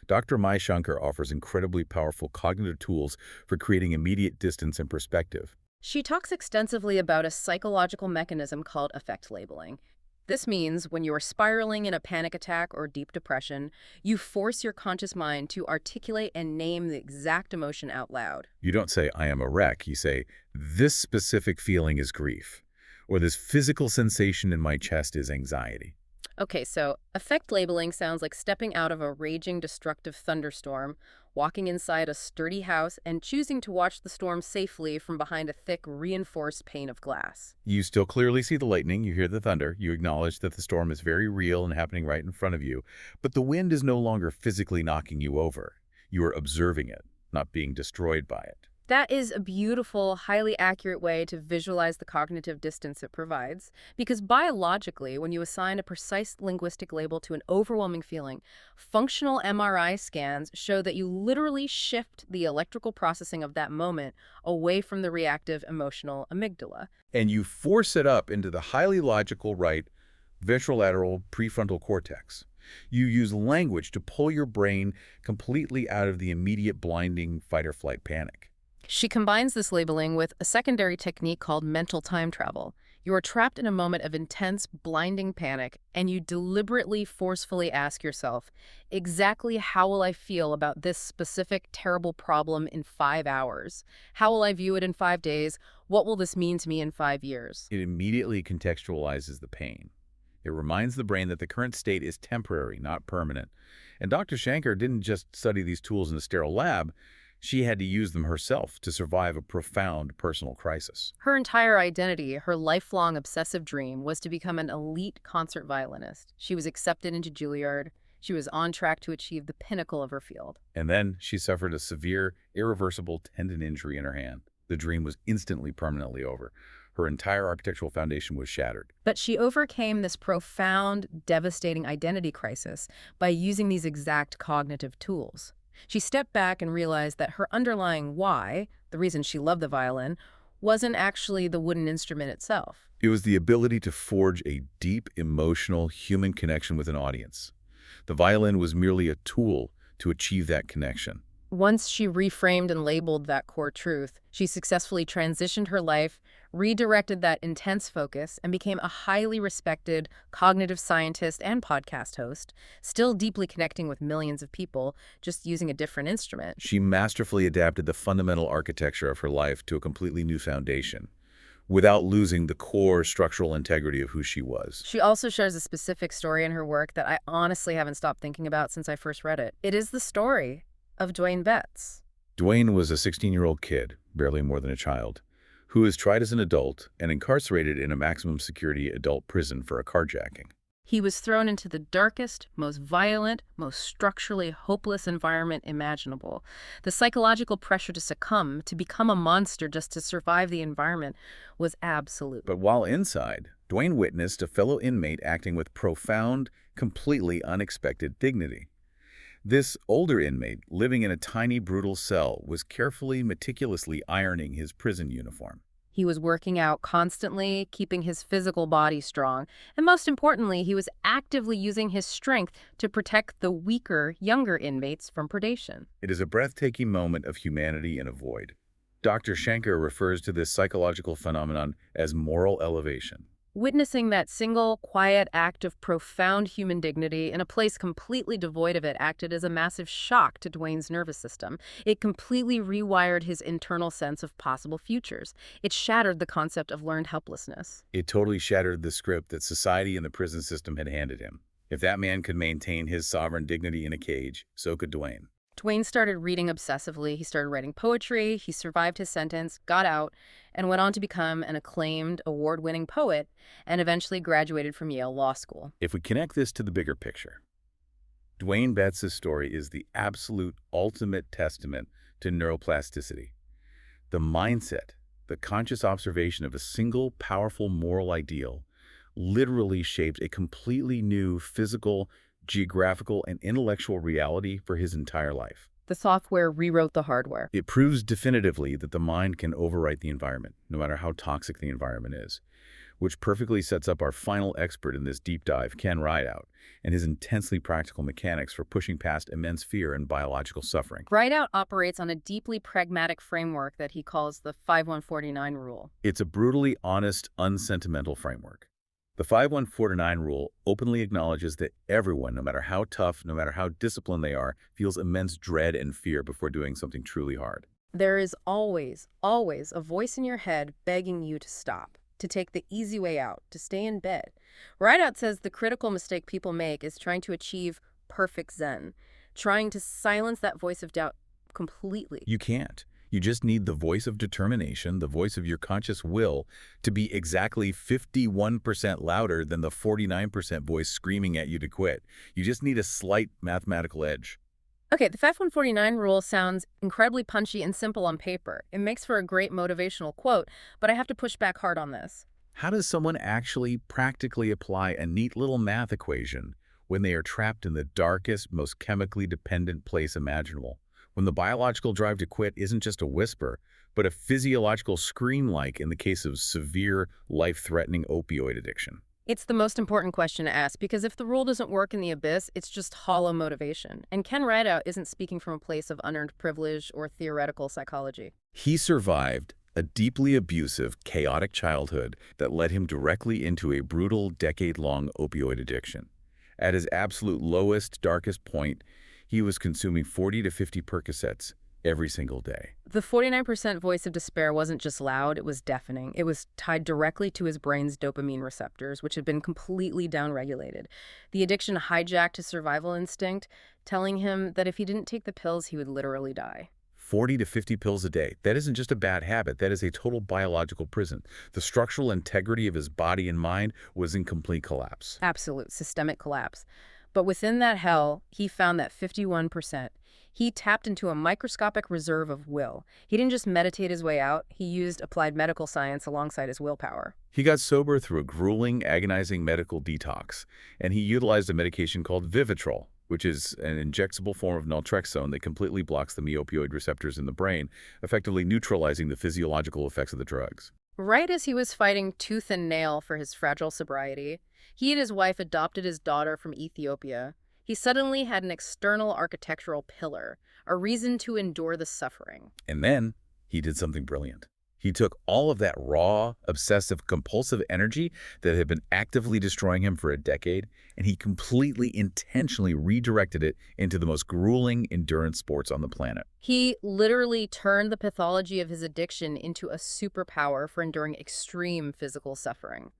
Dr. Shankar offers incredibly powerful cognitive tools for creating immediate distance and perspective. She talks extensively about a psychological mechanism called affect labeling. This means when you are spiraling in a panic attack or deep depression, you force your conscious mind to articulate and name the exact emotion out loud. You don't say, "I am a wreck." You say, "This specific feeling is grief," or "This physical sensation in my chest is anxiety." Okay, so affect labeling sounds like stepping out of a raging, destructive thunderstorm, walking inside a sturdy house, and choosing to watch the storm safely from behind a thick, reinforced pane of glass. You still clearly see the lightning, you hear the thunder, you acknowledge that the storm is very real and happening right in front of you, but the wind is no longer physically knocking you over. You are observing it, not being destroyed by it. That is a beautiful, highly accurate way to visualize the cognitive distance it provides, because biologically, when you assign a precise linguistic label to an overwhelming feeling, functional MRI scans show that you literally shift the electrical processing of that moment away from the reactive emotional amygdala. And you force it up into the highly logical right ventrolateral prefrontal cortex. You use language to pull your brain completely out of the immediate blinding fight-or-flight panic. She combines this labeling with a secondary technique called mental time travel. You are trapped in a moment of intense, blinding panic, and you deliberately, forcefully ask yourself, exactly how will I feel about this specific, terrible problem in 5 hours? How will I view it in 5 days? What will this mean to me in 5 years? It immediately contextualizes the pain. It reminds the brain that the current state is temporary, not permanent. And Dr. Shankar didn't just study these tools in a sterile lab. She had to use them herself to survive a profound personal crisis. Her entire identity, her lifelong obsessive dream, was to become an elite concert violinist. She was accepted into Juilliard. She was on track to achieve the pinnacle of her field. And then she suffered a severe, irreversible tendon injury in her hand. The dream was instantly, permanently over. Her entire architectural foundation was shattered. But she overcame this profound, devastating identity crisis by using these exact cognitive tools. She stepped back and realized that her underlying why, the reason she loved the violin, wasn't actually the wooden instrument itself. It was the ability to forge a deep, emotional, human connection with an audience. The violin was merely a tool to achieve that connection. Once she reframed and labeled that core truth, she successfully transitioned her life, redirected that intense focus, and became a highly respected cognitive scientist and podcast host, still deeply connecting with millions of people, just using a different instrument. She masterfully adapted the fundamental architecture of her life to a completely new foundation, without losing the core structural integrity of who she was. She also shares a specific story in her work that I honestly haven't stopped thinking about since I first read it. It is the story of Dwayne Betts. Dwayne was a 16-year-old kid, barely more than a child, who was tried as an adult and incarcerated in a maximum security adult prison for a carjacking. He was thrown into the darkest, most violent, most structurally hopeless environment imaginable. The psychological pressure to succumb, to become a monster just to survive the environment, was absolute. But while inside, Dwayne witnessed a fellow inmate acting with profound, completely unexpected dignity. This older inmate, living in a tiny, brutal cell, was carefully, meticulously ironing his prison uniform. He was working out constantly, keeping his physical body strong, and most importantly, he was actively using his strength to protect the weaker, younger inmates from predation. It is a breathtaking moment of humanity in a void. Dr. Shankar refers to this psychological phenomenon as moral elevation. Witnessing that single, quiet act of profound human dignity in a place completely devoid of it acted as a massive shock to Dwayne's nervous system. It completely rewired his internal sense of possible futures. It shattered the concept of learned helplessness. It totally shattered the script that society and the prison system had handed him. If that man could maintain his sovereign dignity in a cage, so could Dwayne. Dwayne started reading obsessively. He started writing poetry. He survived his sentence, got out, and went on to become an acclaimed, award-winning poet, and eventually graduated from Yale Law School. If we connect this to the bigger picture, Dwayne Betts' story is the absolute ultimate testament to neuroplasticity. The mindset, the conscious observation of a single powerful moral ideal literally shaped a completely new physical, geographical, and intellectual reality for his entire life. The software rewrote the hardware. It proves definitively that the mind can overwrite the environment, no matter how toxic the environment is, which perfectly sets up our final expert in this deep dive, Ken Rideout, and his intensely practical mechanics for pushing past immense fear and biological suffering. Rideout operates on a deeply pragmatic framework that he calls the 5149 rule. It's a brutally honest, unsentimental framework. The 5149 rule openly acknowledges that everyone, no matter how tough, no matter how disciplined they are, feels immense dread and fear before doing something truly hard. There is always, always a voice in your head begging you to stop, to take the easy way out, to stay in bed. Rideout says the critical mistake people make is trying to achieve perfect zen, trying to silence that voice of doubt completely. You can't. You just need the voice of determination, the voice of your conscious will, to be exactly 51% louder than the 49% voice screaming at you to quit. You just need a slight mathematical edge. Okay, the 5149 rule sounds incredibly punchy and simple on paper. It makes for a great motivational quote, but I have to push back hard on this. How does someone actually practically apply a neat little math equation when they are trapped in the darkest, most chemically dependent place imaginable? When the biological drive to quit isn't just a whisper, but a physiological scream, like in the case of severe, life-threatening opioid addiction? It's the most important question to ask, because if the rule doesn't work in the abyss, it's just hollow motivation. And Ken Rideout isn't speaking from a place of unearned privilege or theoretical psychology. He survived a deeply abusive, chaotic childhood that led him directly into a brutal, decade-long opioid addiction. At his absolute lowest, darkest point, he was consuming 40 to 50 Percocets every single day. The 49% voice of despair wasn't just loud, it was deafening. It was tied directly to his brain's dopamine receptors, which had been completely downregulated. The addiction hijacked his survival instinct, telling him that if he didn't take the pills, he would literally die. 40 to 50 pills a day. That isn't just a bad habit. That is a total biological prison. The structural integrity of his body and mind was in complete collapse. Absolute systemic collapse. But within that hell, he found that 51%. He tapped into a microscopic reserve of will. He didn't just meditate his way out, he used applied medical science alongside his willpower. He got sober through a grueling, agonizing medical detox, and he utilized a medication called Vivitrol, which is an injectable form of naltrexone that completely blocks the mu-opioid receptors in the brain, effectively neutralizing the physiological effects of the drugs. Right as he was fighting tooth and nail for his fragile sobriety, he and his wife adopted his daughter from Ethiopia. He suddenly had an external architectural pillar, a reason to endure the suffering. And then he did something brilliant. He took all of that raw, obsessive, compulsive energy that had been actively destroying him for a decade, and he completely intentionally redirected it into the most grueling endurance sports on the planet. He literally turned the pathology of his addiction into a superpower for enduring extreme physical suffering.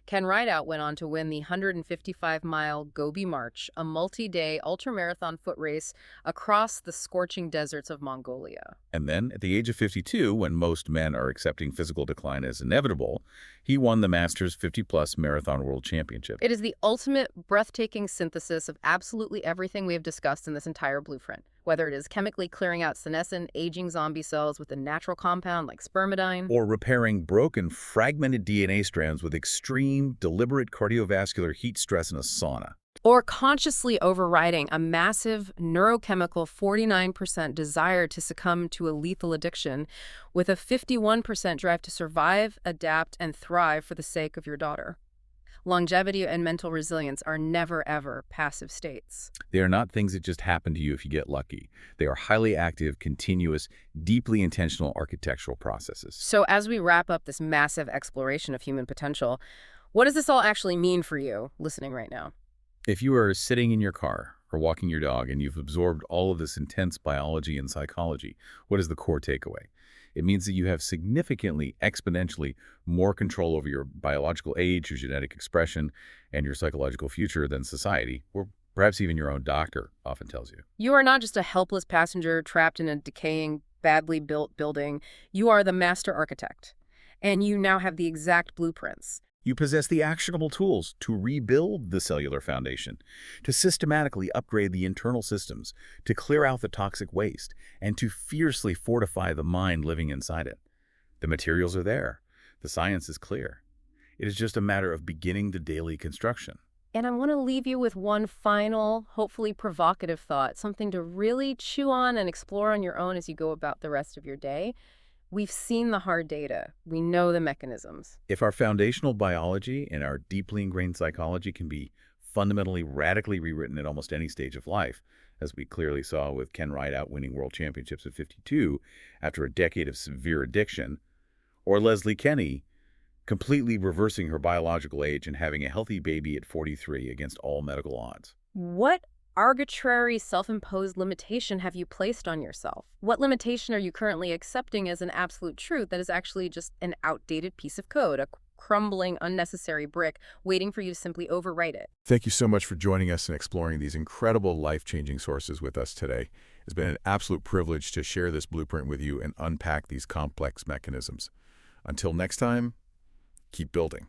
Ken Rideout went on to win the 155-mile Gobi March, a multi-day ultramarathon foot race across the scorching deserts of Mongolia. And then, at the age of 52, when most men are accepting physical decline as inevitable, he won the Masters 50-plus Marathon World Championship. It is the ultimate breathtaking synthesis of absolutely everything we have discussed in this entire blueprint, whether it is chemically clearing out senescent, aging zombie cells with a natural compound like spermidine, Or repairing broken, fragmented DNA strands with extreme, deliberate cardiovascular heat stress in a sauna. or consciously overriding a massive neurochemical 49% desire to succumb to a lethal addiction with a 51% drive to survive, adapt, and thrive for the sake of your daughter. Longevity and mental resilience are never, ever passive states. They are not things that just happen to you if you get lucky. They are highly active, continuous, deeply intentional architectural processes. So as we wrap up this massive exploration of human potential, what does this all actually mean for you listening right now? If you are sitting in your car or walking your dog and you've absorbed all of this intense biology and psychology, what is the core takeaway? It means that you have significantly, exponentially more control over your biological age, your genetic expression, and your psychological future than society, or perhaps even your own doctor often tells you. You are not just a helpless passenger trapped in a decaying, badly built building. You are the master architect, and you now have the exact blueprints. You possess the actionable tools to rebuild the cellular foundation, to systematically upgrade the internal systems, to clear out the toxic waste, and to fiercely fortify the mind living inside it. The materials are there. The science is clear. It is just a matter of beginning the daily construction. And I want to leave you with one final, hopefully provocative thought, something to really chew on and explore on your own as you go about the rest of your day. We've seen the hard data. We know the mechanisms. If our foundational biology and our deeply ingrained psychology can be fundamentally, radically rewritten at almost any stage of life, as we clearly saw with Ken Rideout winning world championships at 52 after a decade of severe addiction, or Leslie Kenny completely reversing her biological age and having a healthy baby at 43 against all medical odds. What arbitrary self-imposed limitation have you placed on yourself? What limitation are you currently accepting as an absolute truth that is actually just an outdated piece of code, a crumbling, unnecessary brick waiting for you to simply overwrite it? Thank you so much for joining us and exploring these incredible life-changing sources with us today. It's been an absolute privilege to share this blueprint with you and unpack these complex mechanisms. Until next time, keep building.